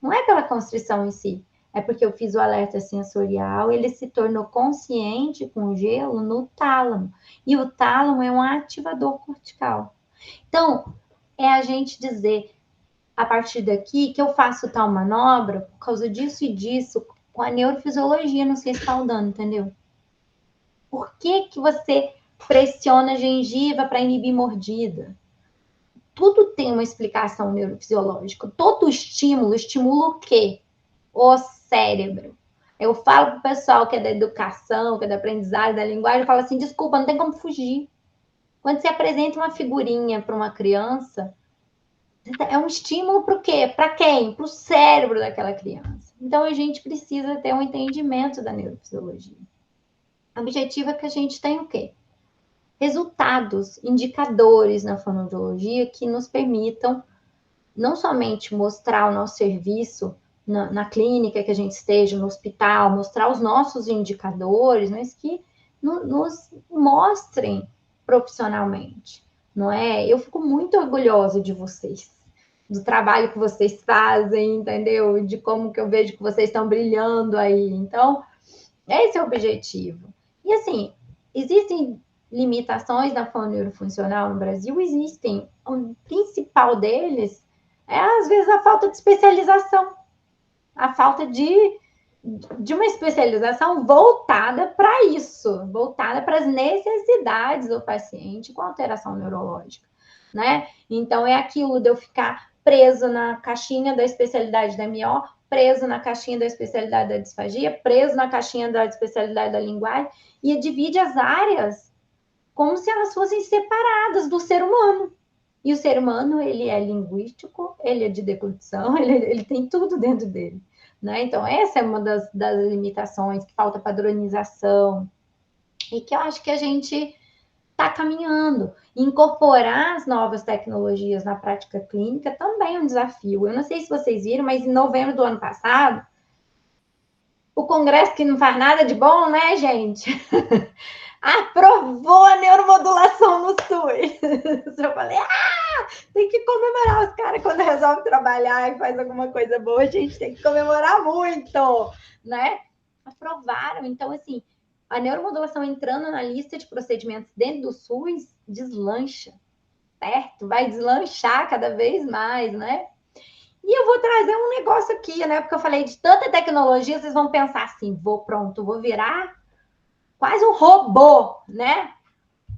Não é pela constrição em si, é porque eu fiz o alerta sensorial, ele se tornou consciente com o gelo no tálamo. E o tálamo é um ativador cortical. Então, é a gente dizer, a partir daqui, que eu faço tal manobra por causa disso e disso, com a neurofisiologia nos respaldando, entendeu? Por que você pressiona a gengiva para inibir mordida? Tudo tem uma explicação neurofisiológica. Todo estímulo estimula o quê? O cérebro. Eu falo para o pessoal que é da educação, que é da aprendizagem, da linguagem, eu falo assim, desculpa, não tem como fugir. Quando você apresenta uma figurinha para uma criança, é um estímulo para o quê? Para quem? Para o cérebro daquela criança. Então, a gente precisa ter um entendimento da neurofisiologia. O objetivo é que a gente tenha o quê? Resultados, indicadores na fonoaudiologia que nos permitam não somente mostrar o nosso serviço na clínica que a gente esteja, no hospital, mostrar os nossos indicadores, mas que nos mostrem profissionalmente, não é? Eu fico muito orgulhosa de vocês, do trabalho que vocês fazem, entendeu? De como que eu vejo que vocês estão brilhando aí. Então, esse é o objetivo. E assim, existem limitações na fonoaudiologia no Brasil? Existem. O principal deles é, às vezes, a falta de especialização, a falta de de uma especialização voltada para isso, voltada para as necessidades do paciente com alteração neurológica, né? Então, é aquilo de eu ficar preso na caixinha da especialidade da MO, preso na caixinha da especialidade da disfagia, preso na caixinha da especialidade da linguagem, e divide as áreas como se elas fossem separadas do ser humano. E o ser humano, ele é linguístico, ele é de deglutição, ele tem tudo dentro dele, né? Então, essa é uma das limitações, que falta padronização, e que eu acho que a gente está caminhando. Incorporar as novas tecnologias na prática clínica também é um desafio. Eu não sei se vocês viram, mas em novembro do ano passado, o Congresso, que não faz nada de bom, né, gente? Aprovou a neuromodulação no SUS. Eu falei, tem que comemorar os caras quando resolvem trabalhar e faz alguma coisa boa, a gente tem que comemorar muito, né? Aprovaram. Então, assim, a neuromodulação entrando na lista de procedimentos dentro do SUS deslancha, certo? Vai deslanchar cada vez mais, né? E eu vou trazer um negócio aqui, né? Porque eu falei de tanta tecnologia, vocês vão pensar assim, vou virar quase um robô, né?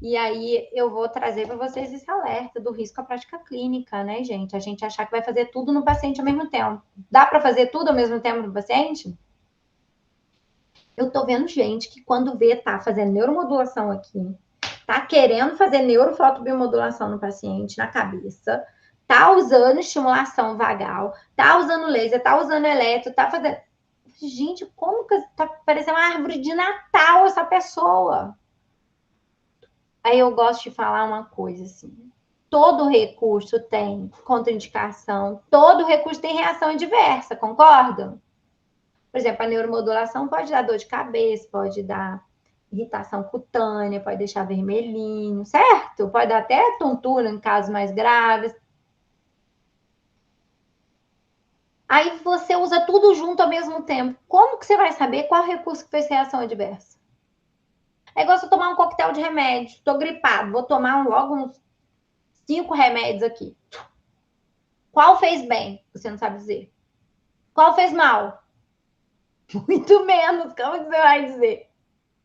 E aí eu vou trazer para vocês esse alerta do risco à prática clínica, né, gente? A gente achar que vai fazer tudo no paciente ao mesmo tempo. Dá para fazer tudo ao mesmo tempo no paciente? Eu tô vendo gente que quando vê tá fazendo neuromodulação aqui, tá querendo fazer neurofotobiomodulação no paciente na cabeça, tá usando estimulação vagal, tá usando laser, tá usando eletro, tá fazendo... Gente, como que tá parecendo uma árvore de Natal essa pessoa? Aí eu gosto de falar uma coisa assim. Todo recurso tem contraindicação, todo recurso tem reação adversa, concordam? Por exemplo, a neuromodulação pode dar dor de cabeça, pode dar irritação cutânea, pode deixar vermelhinho, certo? Pode dar até tontura em casos mais graves. Aí você usa tudo junto ao mesmo tempo. Como que você vai saber qual recurso que fez reação adversa? É igual você tomar um coquetel de remédio. Estou gripado, vou tomar logo uns 5 remédios aqui. Qual fez bem? Você não sabe dizer. Qual fez mal? Muito menos. Como que você vai dizer?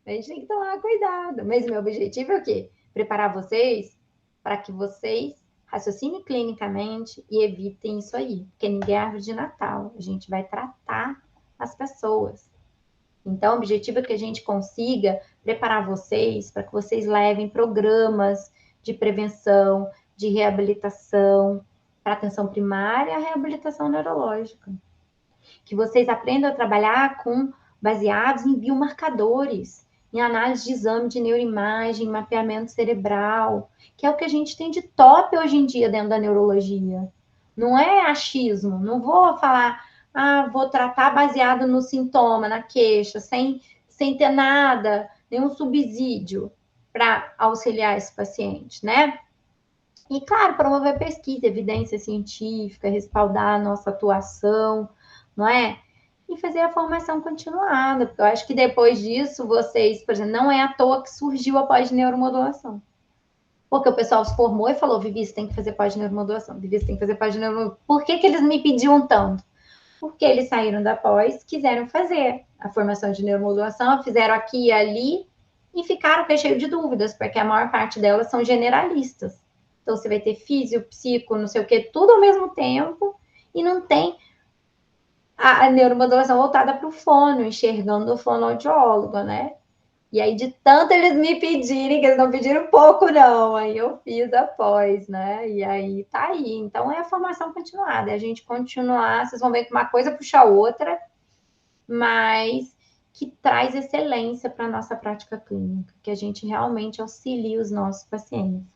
A gente tem que tomar cuidado. Mas o meu objetivo é o quê? Preparar vocês para que vocês raciocinem clinicamente e evitem isso aí. Porque ninguém é árvore de Natal. A gente vai tratar as pessoas. Então, o objetivo é que a gente consiga preparar vocês para que vocês levem programas de prevenção, de reabilitação, para atenção primária e a reabilitação neurológica. Que vocês aprendam a trabalhar baseados em biomarcadores, em análise de exame de neuroimagem, mapeamento cerebral, que é o que a gente tem de top hoje em dia dentro da neurologia. Não é achismo, não vou falar, vou tratar baseado no sintoma, na queixa, sem ter nada, nenhum subsídio para auxiliar esse paciente, né? E, claro, promover pesquisa, evidência científica, respaldar a nossa atuação, não é? E fazer a formação continuada, porque eu acho que depois disso, vocês, por exemplo, não é à toa que surgiu a pós-neuromodulação. Porque o pessoal se formou e falou, Vivi, você tem que fazer pós-neuromodulação, Vivi, você tem que fazer pós-neuromodulação. Por que eles me pediam tanto? Porque eles saíram da pós, quiseram fazer a formação de neuromodulação, fizeram aqui e ali, e ficaram cheio de dúvidas, porque a maior parte delas são generalistas. Então, você vai ter físio, psico, não sei o que, tudo ao mesmo tempo, e não tem a neuromodulação voltada para o fono, enxergando o fonoaudiólogo, né? E aí, de tanto eles me pedirem, que eles não pediram pouco, não, aí eu fiz a pós, né? E aí, tá aí. Então, é a formação continuada, é a gente continuar, vocês vão ver que uma coisa puxa a outra, mas que traz excelência para a nossa prática clínica, que a gente realmente auxilie os nossos pacientes.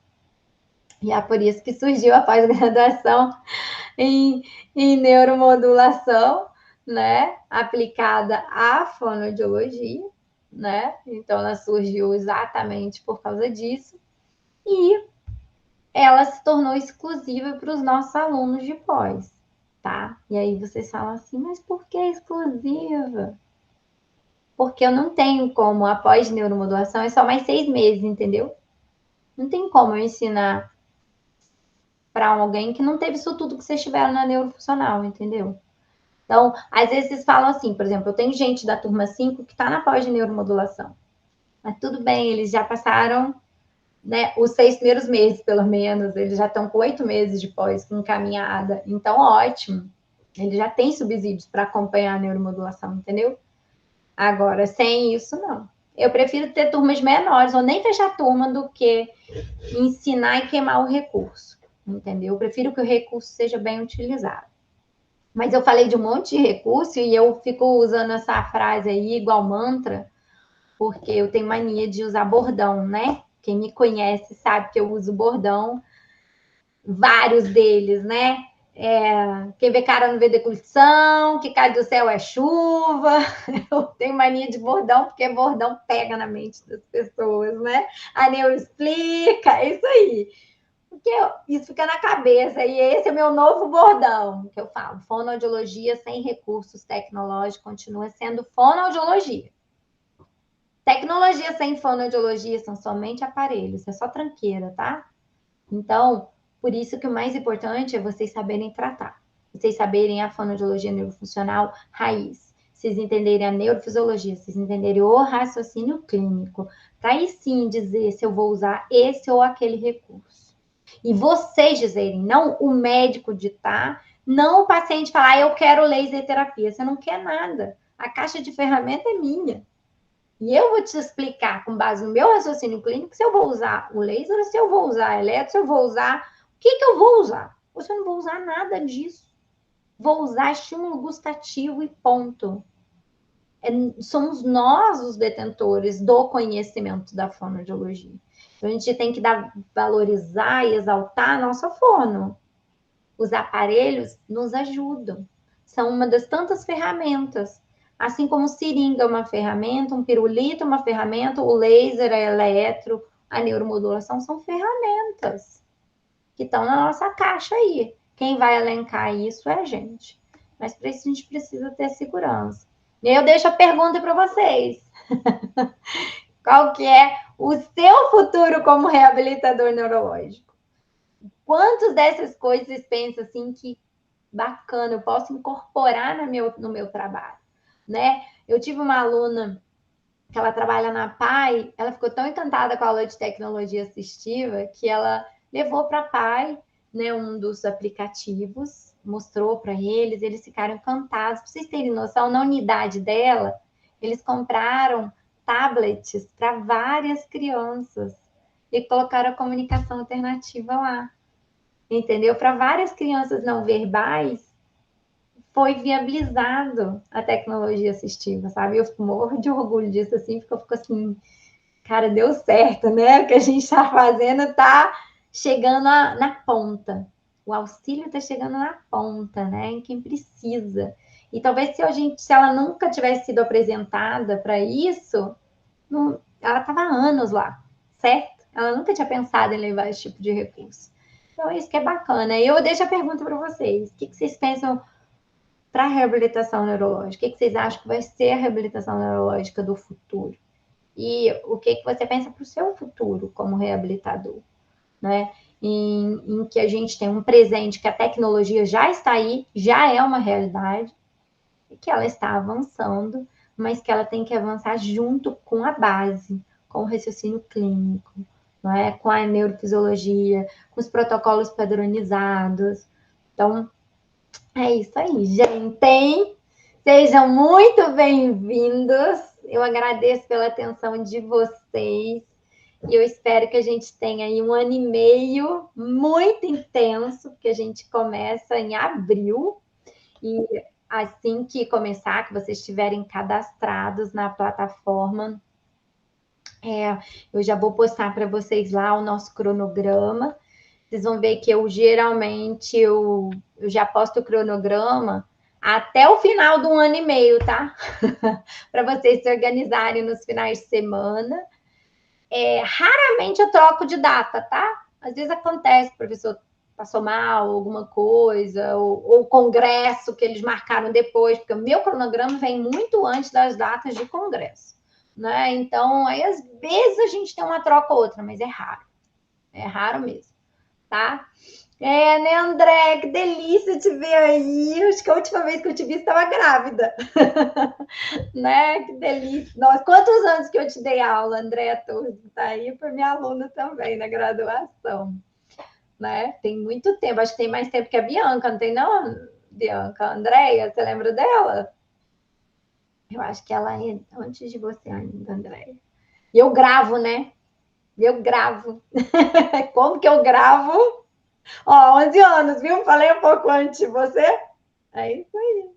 E é por isso que surgiu a pós-graduação em neuromodulação, né? Aplicada à fonoaudiologia, né? Então, ela surgiu exatamente por causa disso. E ela se tornou exclusiva para os nossos alunos de pós, tá? E aí vocês falam assim, mas por que exclusiva? Porque eu não tenho como, a pós-neuromodulação é só mais 6 meses, entendeu? Não tem como eu ensinar para alguém que não teve isso tudo que vocês tiveram na neurofuncional, entendeu? Então, às vezes vocês falam assim, por exemplo, eu tenho gente da turma 5 que está na pós de neuromodulação. Mas tudo bem, eles já passaram, né, os 6 primeiros meses, pelo menos, eles já estão com 8 meses de pós, com caminhada. Então, ótimo. Ele já tem subsídios para acompanhar a neuromodulação, entendeu? Agora, sem isso, não. Eu prefiro ter turmas menores, ou nem fechar turma, do que ensinar e queimar o recurso, entendeu? Eu prefiro que o recurso seja bem utilizado. Mas eu falei de um monte de recurso e eu fico usando essa frase aí igual mantra, porque eu tenho mania de usar bordão, né? Quem me conhece sabe que eu uso bordão, vários deles, né? Quem vê cara não vê decurtição, que cai do céu é chuva. Eu tenho mania de bordão, porque bordão pega na mente das pessoas, né? A Neu explica, é isso aí. Porque isso fica na cabeça, e esse é meu novo bordão, que eu falo. Fonoaudiologia sem recursos tecnológicos continua sendo fonoaudiologia. Tecnologia sem fonoaudiologia são somente aparelhos, é só tranqueira, tá? Então, por isso que o mais importante é vocês saberem tratar. Vocês saberem a fonoaudiologia neurofuncional raiz. Vocês entenderem a neurofisiologia, vocês entenderem o raciocínio clínico. Para aí sim dizer se eu vou usar esse ou aquele recurso. E vocês dizerem, não o médico ditar, não o paciente falar, eu quero laser terapia. Você não quer nada. A caixa de ferramenta é minha. E eu vou te explicar, com base no meu raciocínio clínico, se eu vou usar o laser, se eu vou usar a eletro, se eu vou usar... O que eu vou usar? Ou se eu não vou usar nada disso. Vou usar estímulo gustativo e ponto. Somos nós os detentores do conhecimento da fonoaudiologia. Então, a gente tem que valorizar e exaltar a nossa fono. Os aparelhos nos ajudam. São uma das tantas ferramentas. Assim como seringa é uma ferramenta, um pirulito é uma ferramenta, o laser, a eletro, a neuromodulação são ferramentas que estão na nossa caixa aí. Quem vai elencar isso é a gente. Mas para isso a gente precisa ter segurança. E eu deixo a pergunta para vocês. Qual que é o seu futuro como reabilitador neurológico? Quantas dessas coisas vocês pensam assim que bacana, eu posso incorporar no meu trabalho, né? Eu tive uma aluna que ela trabalha na PAI, ela ficou tão encantada com a aula de tecnologia assistiva que ela levou para a PAI, né, um dos aplicativos, mostrou para eles, eles ficaram encantados. Para vocês terem noção, na unidade dela, eles compraram tablets para várias crianças e colocaram a comunicação alternativa lá. Entendeu? Para várias crianças não verbais, foi viabilizado a tecnologia assistiva, sabe? Eu morro de orgulho disso, assim, porque eu fico assim, cara, deu certo, né? O que a gente está fazendo está chegando na ponta. O auxílio está chegando na ponta, né? Em quem precisa. E talvez se ela nunca tivesse sido apresentada para isso, ela estava há anos lá, certo? Ela nunca tinha pensado em levar esse tipo de recurso. Então, isso que é bacana. E eu deixo a pergunta para vocês. O que vocês pensam para a reabilitação neurológica? O que vocês acham que vai ser a reabilitação neurológica do futuro? E o que você pensa para o seu futuro como reabilitador? Né? Em que a gente tem um presente que a tecnologia já está aí, já é uma realidade, e que ela está avançando, mas que ela tem que avançar junto com a base, com o raciocínio clínico, não é? Com a neurofisiologia, com os protocolos padronizados. Então, é isso aí, gente. Sejam muito bem-vindos. Eu agradeço pela atenção de vocês. E eu espero que a gente tenha aí 1 ano e meio muito intenso, porque a gente começa em abril. E assim que começar, que vocês estiverem cadastrados na plataforma, eu já vou postar para vocês lá o nosso cronograma. Vocês vão ver que eu geralmente eu já posto o cronograma até o final do 1 ano e meio, tá? Para vocês se organizarem nos finais de semana. Raramente eu troco de data, tá? Às vezes acontece, o professor passou mal, alguma coisa, ou congresso que eles marcaram depois, porque o meu cronograma vem muito antes das datas de congresso, né? Então, aí às vezes a gente tem uma troca ou outra, mas é raro mesmo. tá? É, né, André? Que delícia te ver aí. Acho que a última vez que eu te vi, você estava grávida. Né? Que delícia. Nossa, quantos anos que eu te dei aula, Andréa Torres? Tá aí para minha aluna também na graduação. Né? Tem muito tempo. Acho que tem mais tempo que a Bianca, não tem não, Bianca? A Andréia, você lembra dela? Eu acho que ela é antes de você ainda, Andréia. E eu gravo, né? Eu gravo. Como que eu gravo? Ó, 11 anos, viu? Falei um pouco antes de você. É isso aí.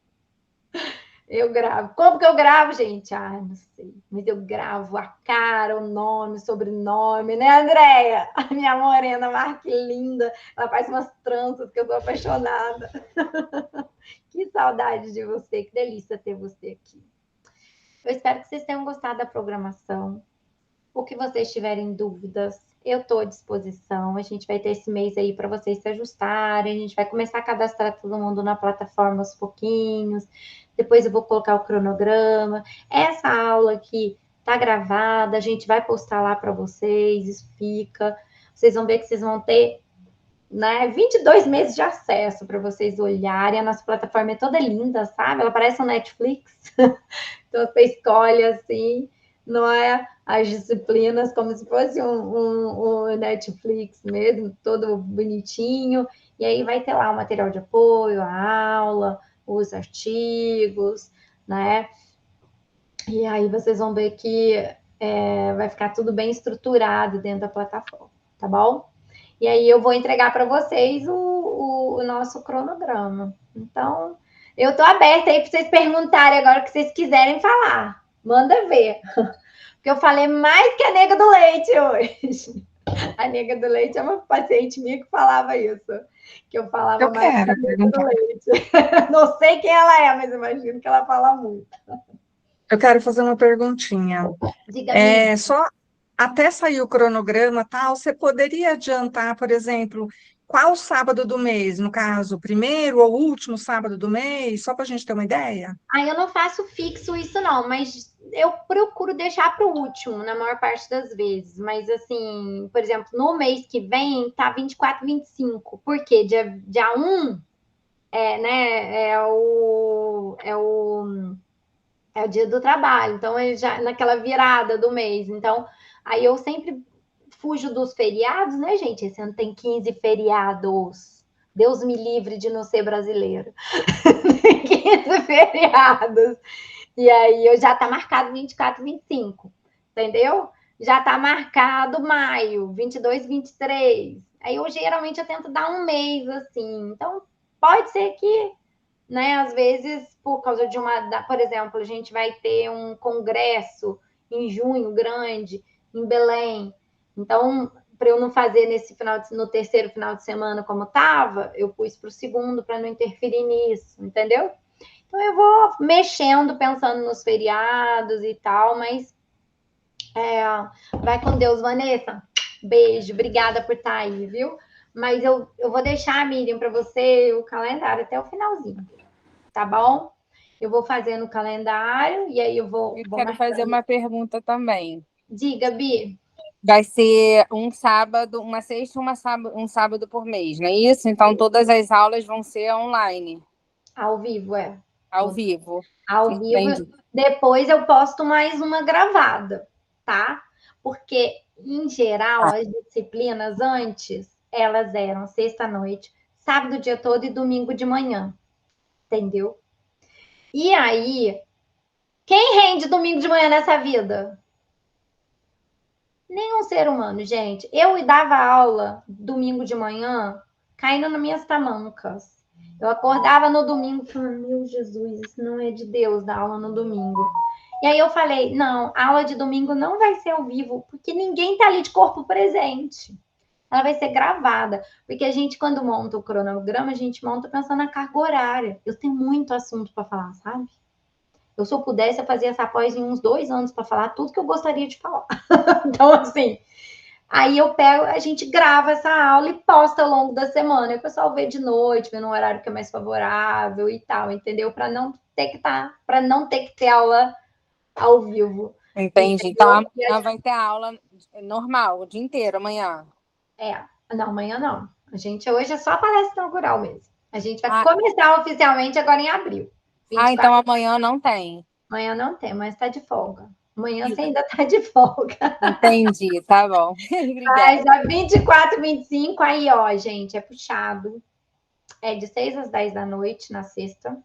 Eu gravo. Como que eu gravo, gente? Ah, não sei. Mas eu gravo a cara, o nome, o sobrenome, né, Andréia? A minha morena, mais que linda. Ela faz umas tranças que eu tô apaixonada. Que saudade de você. Que delícia ter você aqui. Eu espero que vocês tenham gostado da programação. O que vocês tiverem dúvidas, eu estou à disposição. A gente vai ter esse mês aí para vocês se ajustarem. A gente vai começar a cadastrar todo mundo na plataforma aos pouquinhos. Depois eu vou colocar o cronograma. Essa aula aqui está gravada, a gente vai postar lá para vocês. Isso fica. Vocês vão ver que vocês vão ter, né, 22 meses de acesso para vocês olharem. A nossa plataforma é toda linda, sabe? Ela parece um Netflix. Então, você escolhe assim, não é? As disciplinas como se fosse um Netflix mesmo, todo bonitinho. E aí vai ter lá o material de apoio, a aula, os artigos, né? E aí vocês vão ver que vai ficar tudo bem estruturado dentro da plataforma, tá bom? E aí eu vou entregar para vocês o nosso cronograma. Então, eu estou aberta aí para vocês perguntarem agora o que vocês quiserem falar. Manda ver. Porque eu falei mais que a nega do leite hoje. A nega do leite é uma paciente minha que falava isso. Que eu falava mais que a nega do leite. Não sei quem ela é, mas imagino que ela fala muito. Eu quero fazer uma perguntinha. Diga-me. Só até sair o cronograma tal, você poderia adiantar, por exemplo, qual sábado do mês, no caso, o primeiro ou último sábado do mês, só para a gente ter uma ideia? Eu não faço fixo isso, não, mas eu procuro deixar para o último, na maior parte das vezes. Mas, assim, por exemplo, no mês que vem tá 24, 25. Por quê? Dia 1 é o dia do trabalho, então é já naquela virada do mês. Então, aí eu sempre fujo dos feriados, né, gente? Esse ano tem 15 feriados. Deus me livre de não ser brasileiro. 15 feriados. E aí eu já tá marcado 24, 25, entendeu? Já tá marcado maio, 22, 23. Aí eu geralmente eu tento dar um mês assim. Então pode ser que, né, às vezes por causa de por exemplo, a gente vai ter um congresso em junho grande em Belém. Então, para eu não fazer no terceiro final de semana como estava, eu pus para o segundo para não interferir nisso, entendeu? Então eu vou mexendo, pensando nos feriados e tal, mas vai com Deus, Vanessa. Beijo, obrigada por estar aí, viu? Mas eu vou deixar, Miriam, para você o calendário até o finalzinho, tá bom? Eu vou fazendo o calendário e aí eu vou. Eu quero fazer uma pergunta também. Diga, Bi. Vai ser um sábado, uma sexta, um sábado por mês, não é isso? Então todas as aulas vão ser online. Ao vivo, é. Ao vivo. Ao vivo. Depois eu posto mais uma gravada, tá? Porque, em geral, as disciplinas antes, elas eram sexta-noite, sábado o dia todo e domingo de manhã. Entendeu? E aí, quem rende domingo de manhã nessa vida? Nenhum ser humano, gente. Eu dava aula domingo de manhã, caindo nas minhas tamancas. Eu acordava no domingo e falava, meu Jesus, isso não é de Deus dar aula no domingo. E aí eu falei, não, a aula de domingo não vai ser ao vivo, porque ninguém tá ali de corpo presente. Ela vai ser gravada. Porque a gente, quando monta o cronograma, a gente monta pensando na carga horária. Eu tenho muito assunto para falar, sabe? Se eu pudesse, eu fazia essa pós em uns 2 anos para falar tudo que eu gostaria de falar. Então, assim, aí a gente grava essa aula e posta ao longo da semana. E o pessoal vê de noite, vê num horário que é mais favorável e tal, entendeu? Para não ter que ter aula ao vivo. Entendi. Então amanhã vai ter aula normal, o dia inteiro, amanhã. Não, amanhã não. A gente hoje é só a palestra inaugural mesmo. A gente vai começar oficialmente agora em abril. 24. Então amanhã não tem. Amanhã não tem, mas está de folga. Amanhã você ainda está de folga. Entendi, tá bom. Mas a 24, 25, aí, ó, gente, é puxado. É de 6 às 10 da noite na sexta.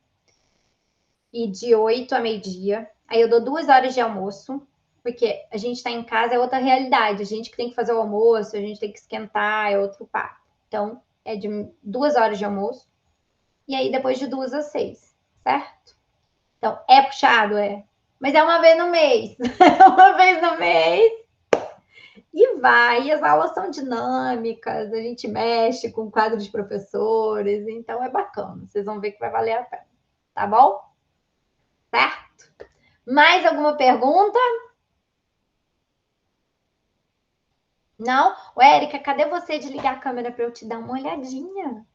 E de 8 a meio-dia. Aí eu dou 2 horas de almoço, porque a gente está em casa, é outra realidade. A gente que tem que fazer o almoço, a gente tem que esquentar, é outro papo. Então, é de 2 horas de almoço. E aí, depois de 2 às 6, certo? Então, é puxado, é. Mas é uma vez no mês. É uma vez no mês. E vai. E as aulas são dinâmicas. A gente mexe com o quadro de professores. Então, é bacana. Vocês vão ver que vai valer a pena. Tá bom? Certo? Mais alguma pergunta? Não? Ô, Érica, cadê você de ligar a câmera para eu te dar uma olhadinha?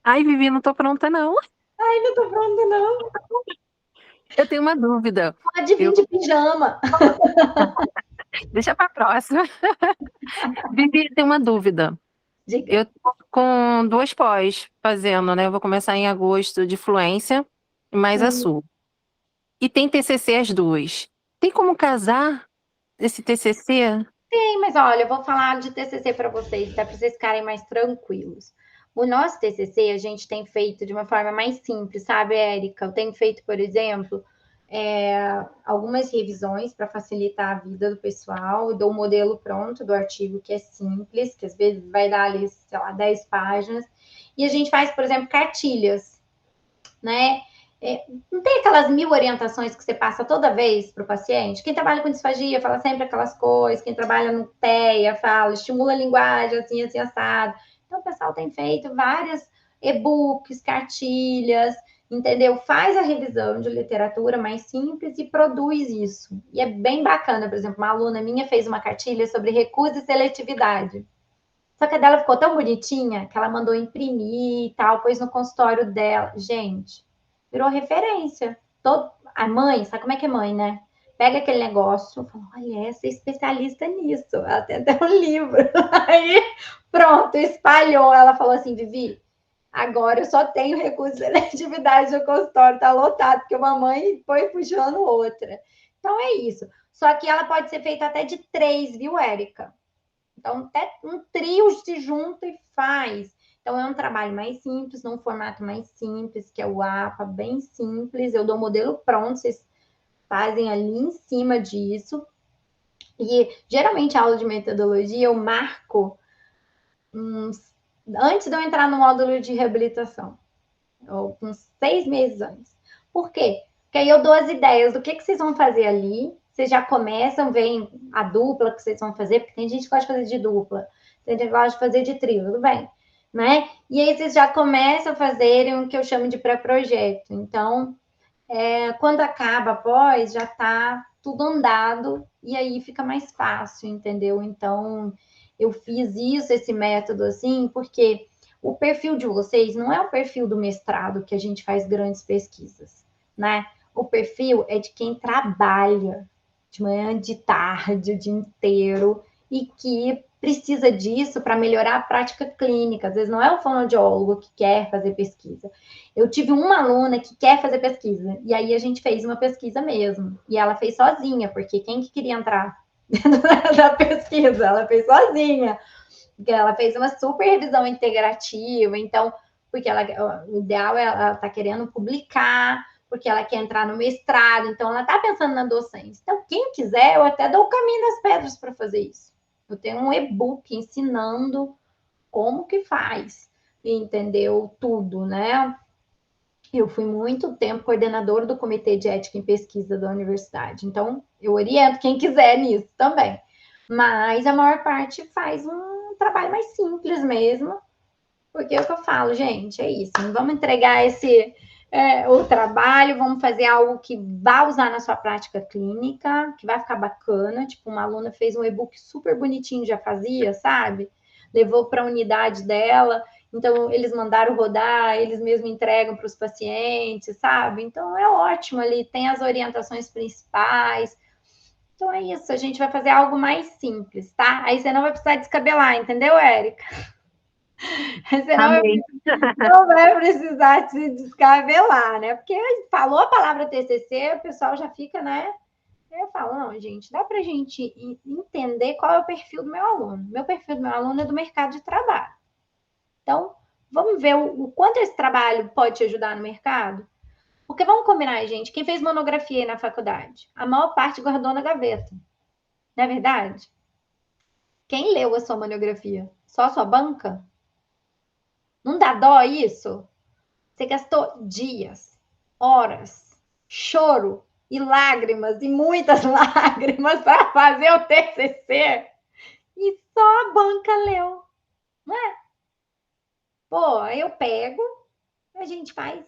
Ai, Vivi, não tô pronta, não. Ai, não tô pronta, não. Eu tenho uma dúvida. Pode vir de pijama. Deixa para próxima. Vivi, tem uma dúvida. Diga. Eu tô com 2 pós fazendo, né? Eu vou começar em agosto de fluência e mais a sul. E tem TCC as 2. Tem como casar esse TCC? Tem, mas olha, eu vou falar de TCC para vocês, tá? Para vocês ficarem mais tranquilos. O nosso TCC a gente tem feito de uma forma mais simples, sabe, Érica? Eu tenho feito, por exemplo, algumas revisões para facilitar a vida do pessoal. Eu dou um modelo pronto do artigo que é simples, que às vezes vai dar ali, sei lá, 10 páginas. E a gente faz, por exemplo, cartilhas, né? Não tem aquelas 1000 orientações que você passa toda vez para o paciente? Quem trabalha com disfagia fala sempre aquelas coisas, quem trabalha no TEA fala, estimula a linguagem, assim, assim, assado. Então, o pessoal tem feito várias e-books, cartilhas, entendeu? Faz a revisão de literatura mais simples e produz isso. E é bem bacana, por exemplo, uma aluna minha fez uma cartilha sobre recusa e seletividade. Só que a dela ficou tão bonitinha que ela mandou imprimir e tal, pôs no consultório dela. Gente, virou referência. A mãe, sabe como é que é mãe, né? Pega aquele negócio, fala, olha, essa é especialista nisso. Ela tem até um livro. Aí, pronto, espalhou. Ela falou assim, Vivi, agora eu só tenho recurso de seletividade no consultório, tá lotado, porque uma mãe foi puxando outra. Então, é isso. Só que ela pode ser feita até de 3, viu, Érica? Então, até um trio se junta e faz. Então, é um trabalho mais simples, num formato mais simples, que é o APA, bem simples. Eu dou o modelo pronto, vocês fazem ali em cima disso. E, geralmente, a aula de metodologia eu marco antes de eu entrar no módulo de reabilitação, ou uns 6 meses antes. Por quê? Porque aí eu dou as ideias do que vocês vão fazer ali. Vocês já começam, veem a dupla que vocês vão fazer, porque tem gente que gosta de fazer de dupla, tem gente que gosta de fazer de trio, tudo bem, né? E aí vocês já começam a fazerem o que eu chamo de pré-projeto. Então, quando acaba após, já está tudo andado, e aí fica mais fácil, entendeu? Então, eu fiz isso, esse método assim, porque o perfil de vocês não é o perfil do mestrado que a gente faz grandes pesquisas, né? O perfil é de quem trabalha de manhã, de tarde, o dia inteiro, e que precisa disso para melhorar a prática clínica. Às vezes não é o fonoaudiólogo que quer fazer pesquisa. Eu tive uma aluna que quer fazer pesquisa, e aí a gente fez uma pesquisa mesmo. E ela fez sozinha, porque quem que queria entrar da pesquisa? Ela fez sozinha. Porque ela fez uma super revisão integrativa, então, porque o ideal é ela tá querendo publicar, porque ela quer entrar no mestrado, então ela está pensando na docência. Então, quem quiser, eu até dou o caminho das pedras para fazer isso. Eu tenho um e-book ensinando como que faz, entendeu? Tudo, né? Eu fui muito tempo coordenadora do Comitê de Ética em Pesquisa da universidade, então eu oriento quem quiser nisso também. Mas a maior parte faz um trabalho mais simples mesmo, porque é o que eu falo, gente, é isso. Não vamos entregar o trabalho, vamos fazer algo que vá usar na sua prática clínica, que vai ficar bacana. Tipo, uma aluna fez um e-book super bonitinho, já fazia, sabe? Levou para a unidade dela, então eles mandaram rodar, eles mesmos entregam para os pacientes, sabe? Então é ótimo ali, tem as orientações principais. Então é isso, a gente vai fazer algo mais simples, tá? Aí você não vai precisar descabelar, entendeu, Érica? Senão Amém. não vai precisar se descabelar, né? Porque falou a palavra TCC, o pessoal já fica, né? Eu falo, não, gente, dá para a gente entender qual é o perfil do meu aluno. Meu perfil do meu aluno é do mercado de trabalho. Então, vamos ver o quanto esse trabalho pode te ajudar no mercado? Porque vamos combinar, gente, quem fez monografia aí na faculdade, a maior parte guardou na gaveta. Não é verdade? Quem leu a sua monografia? Só a sua banca? Não dá dó isso? Você gastou dias, horas, choro e lágrimas, e muitas lágrimas para fazer o TCC. E só a banca leu. Não é? Pô, aí eu pego, a gente faz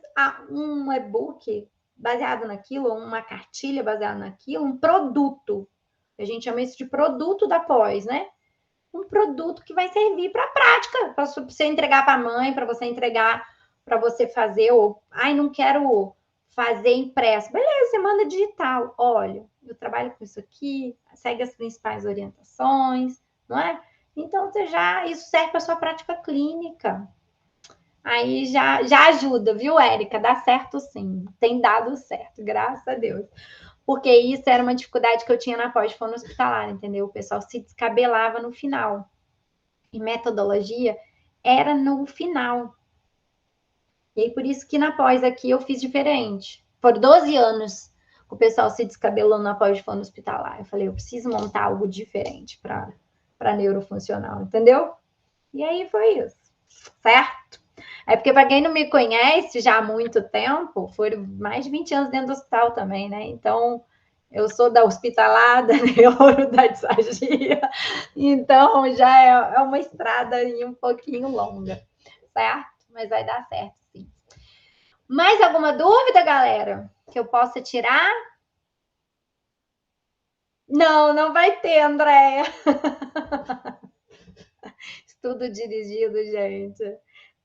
um e-book baseado naquilo, ou uma cartilha baseada naquilo, um produto. A gente chama isso de produto da pós, né? Um produto que vai servir para a prática, para você entregar para a mãe, para você entregar, para você fazer, ou, ai, não quero fazer impresso. Beleza, você manda digital. Olha, eu trabalho com isso aqui, segue as principais orientações, não é? Então, isso serve para sua prática clínica. Aí já ajuda, viu, Érica? Dá certo sim, tem dado certo, graças a Deus. Porque isso era uma dificuldade que eu tinha na pós-fono hospitalar, entendeu? O pessoal se descabelava no final. E metodologia era no final. E aí, por isso que na pós aqui eu fiz diferente. Por 12 anos, o pessoal se descabelou na pós-fono hospitalar. Eu falei, eu preciso montar algo diferente para neurofuncional, entendeu? E aí foi isso, certo? É porque, para quem não me conhece já há muito tempo, foram mais de 20 anos dentro do hospital também, né? Então, eu sou da hospitalada, neuro, da disfagia. Então, já é uma estrada aí um pouquinho longa, certo? Mas vai dar certo, sim. Mais alguma dúvida, galera? Que eu possa tirar? Não, não vai ter, Andréia. Estudo dirigido, gente.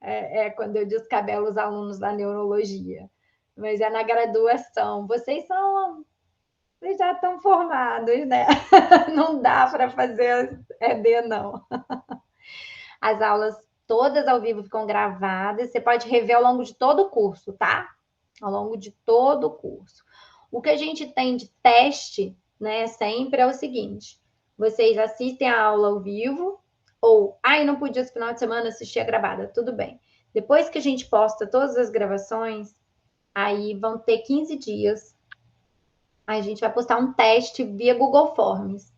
É quando eu descabelo os alunos da neurologia. Mas é na graduação. Vocês já estão formados, né? Não dá para fazer ED, não. As aulas todas ao vivo ficam gravadas. Você pode rever ao longo de todo o curso, tá? Ao longo de todo o curso. O que a gente tem de teste, né, sempre é o seguinte: vocês assistem a aula ao vivo, ou, não podia esse final de semana assistir a gravada, tudo bem. Depois que a gente posta todas as gravações, aí vão ter 15 dias. Aí a gente vai postar um teste via Google Forms,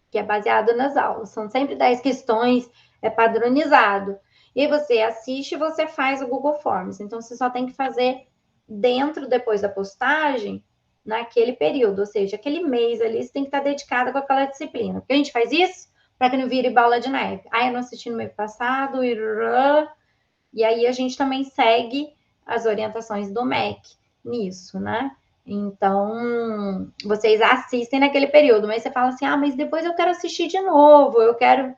que é baseado nas aulas. São sempre 10 questões, é padronizado. E aí você assiste e você faz o Google Forms. Então, você só tem que fazer depois da postagem, naquele período. Ou seja, aquele mês ali, você tem que estar dedicada com aquela disciplina. Porque a gente faz isso para que não vire bola de neve. Eu não assisti no mês passado, e aí a gente também segue as orientações do MEC nisso, né? Então, vocês assistem naquele período, mas você fala assim, mas depois eu quero assistir de novo, eu quero...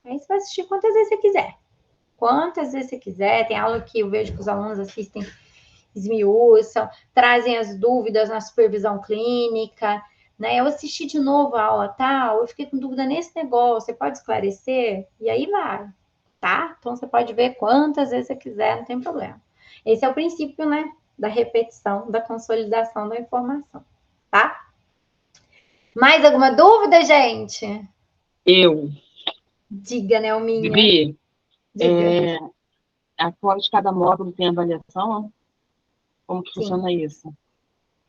Aí você vai assistir quantas vezes você quiser. Quantas vezes você quiser. Tem aula que eu vejo que os alunos assistem, esmiuçam, trazem as dúvidas na supervisão clínica, né? Eu assisti de novo a aula tal, eu fiquei com dúvida nesse negócio, você pode esclarecer? E aí vai, tá? Então, você pode ver quantas vezes você quiser, não tem problema. Esse é o princípio, né? Da repetição, da consolidação da informação, tá? Mais alguma dúvida, gente? Diga, Nelminha. Vivi, Diga. após cada módulo tem avaliação? Como que funciona isso?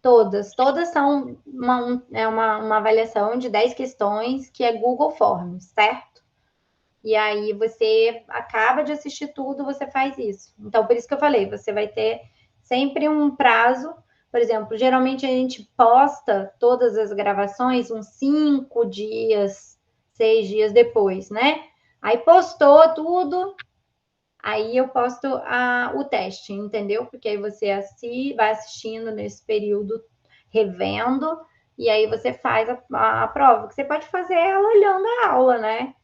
Todas são uma avaliação de 10 questões que é Google Forms, certo? E aí você acaba de assistir tudo, você faz isso. Então, por isso que eu falei, você vai ter sempre um prazo. Por exemplo, geralmente a gente posta todas as gravações uns 5 dias, 6 dias depois, né? Aí postou tudo, aí eu posto o teste, entendeu? Porque aí você vai assistindo nesse período, revendo, e aí você faz a prova, que você pode fazer ela olhando a aula, né?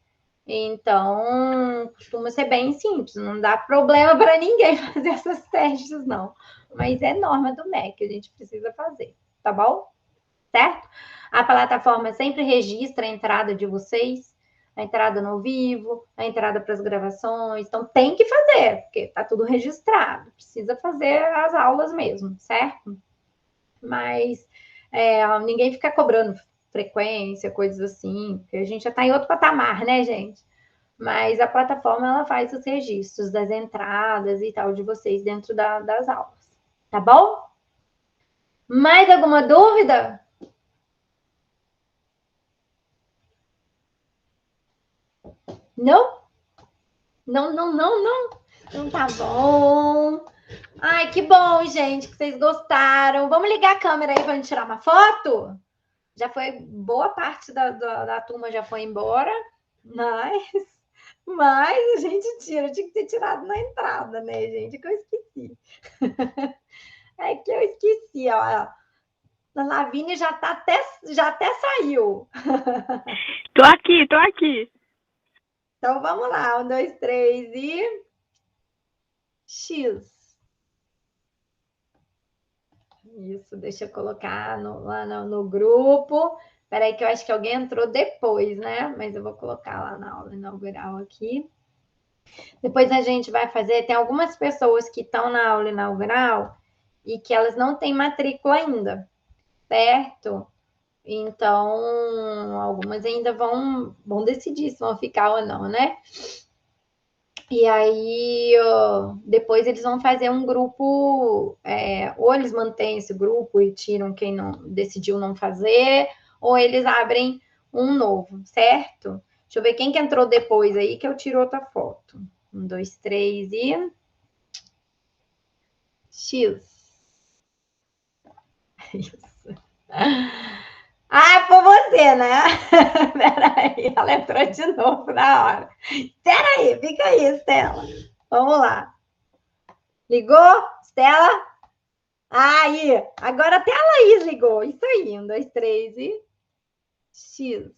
Então, costuma ser bem simples, não dá problema para ninguém fazer esses testes, não. Mas é norma do MEC, a gente precisa fazer, tá bom? Certo? A plataforma sempre registra a entrada de vocês, a entrada no vivo, a entrada para as gravações. Então, tem que fazer, porque está tudo registrado. Precisa fazer as aulas mesmo, certo? Mas ninguém fica cobrando frequência, coisas assim, porque a gente já está em outro patamar, né, gente? Mas a plataforma, ela faz os registros das entradas e tal de vocês dentro das aulas. Tá bom? Mais alguma dúvida? Não? Não. Então tá bom. Ai, que bom, gente, que vocês gostaram. Vamos ligar a câmera aí pra gente tirar uma foto? Já foi, boa parte da turma já foi embora, mas a gente tinha que ter tirado na entrada, né, gente? Que eu esqueci. É que eu esqueci, ó. A Lavínia já até saiu. Tô aqui. Então, vamos lá. 1, 2, 3 e... X. Isso, deixa eu colocar lá no grupo. Espera aí que eu acho que alguém entrou depois, né? Mas eu vou colocar lá na aula inaugural aqui. Depois a gente vai fazer... Tem algumas pessoas que estão na aula inaugural e que elas não têm matrícula ainda, certo? Então, algumas ainda vão decidir se vão ficar ou não, né? E aí, depois eles vão fazer um grupo, ou eles mantêm esse grupo e tiram quem não decidiu não fazer, ou eles abrem um novo, certo? Deixa eu ver quem que entrou depois aí, que eu tiro outra foto. 1, 2, 3 e... X. Isso. Ah, foi você, né? Peraí, ela entrou de novo na hora. Peraí, fica aí, Estela. Vamos lá. Ligou, Estela? Aí, agora até a Laís ligou. Isso aí, 1, 2, 3 e... X.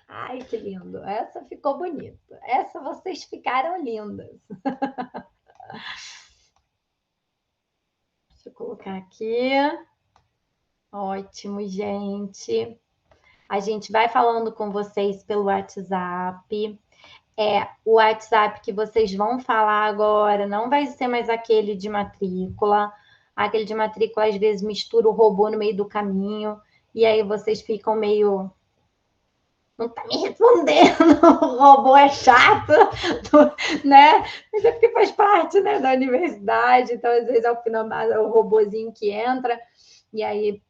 Ai, que lindo. Essa ficou bonita. Essa vocês ficaram lindas. Deixa eu colocar aqui. Ótimo, gente. A gente vai falando com vocês pelo WhatsApp. O WhatsApp que vocês vão falar agora não vai ser mais aquele de matrícula. Aquele de matrícula, às vezes, mistura o robô no meio do caminho. E aí vocês ficam meio... Não tá me respondendo, o robô é chato, né? Mas é porque faz parte, né, da universidade. Então, às vezes, ao final, é o robozinho que entra. E aí...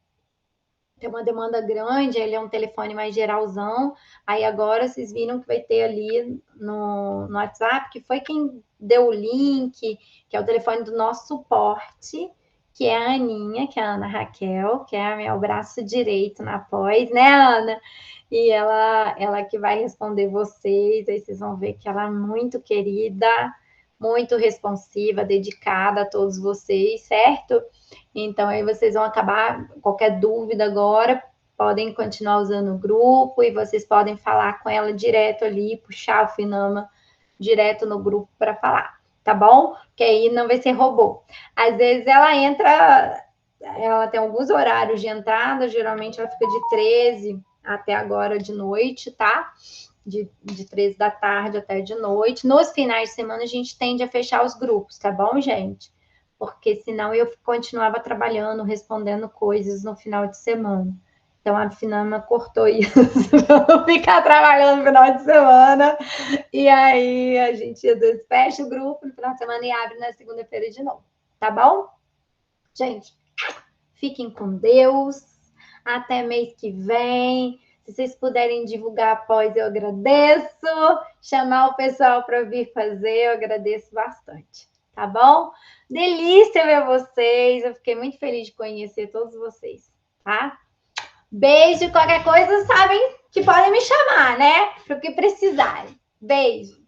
tem uma demanda grande, ele é um telefone mais geralzão. Aí agora vocês viram que vai ter ali no WhatsApp, que foi quem deu o link, que é o telefone do nosso suporte, que é a Aninha, que é a Ana Raquel, que é meu braço direito na pós, né, Ana? E ela que vai responder vocês, aí vocês vão ver que ela é muito querida, muito responsiva, dedicada a todos vocês, certo? Então, aí vocês vão acabar, qualquer dúvida agora, podem continuar usando o grupo e vocês podem falar com ela direto ali, puxar o Finama direto no grupo para falar, tá bom? Porque aí não vai ser robô. Às vezes ela entra, ela tem alguns horários de entrada, geralmente ela fica de 13 até agora de noite, tá? De 13 da tarde até de noite. Nos finais de semana a gente tende a fechar os grupos, tá bom, gente? Porque senão eu continuava trabalhando, respondendo coisas no final de semana. Então, a Finama cortou isso, para não ficar trabalhando no final de semana. E aí, a gente, às vezes, fecha o grupo no final de semana e abre na segunda-feira de novo. Tá bom? Gente, fiquem com Deus. Até mês que vem. Se vocês puderem divulgar após, eu agradeço. Chamar o pessoal para vir fazer, eu agradeço bastante. Tá bom? Delícia ver vocês. Eu fiquei muito feliz de conhecer todos vocês, tá? Beijo. Qualquer coisa, sabem que podem me chamar, né? Para o que precisarem. Beijo.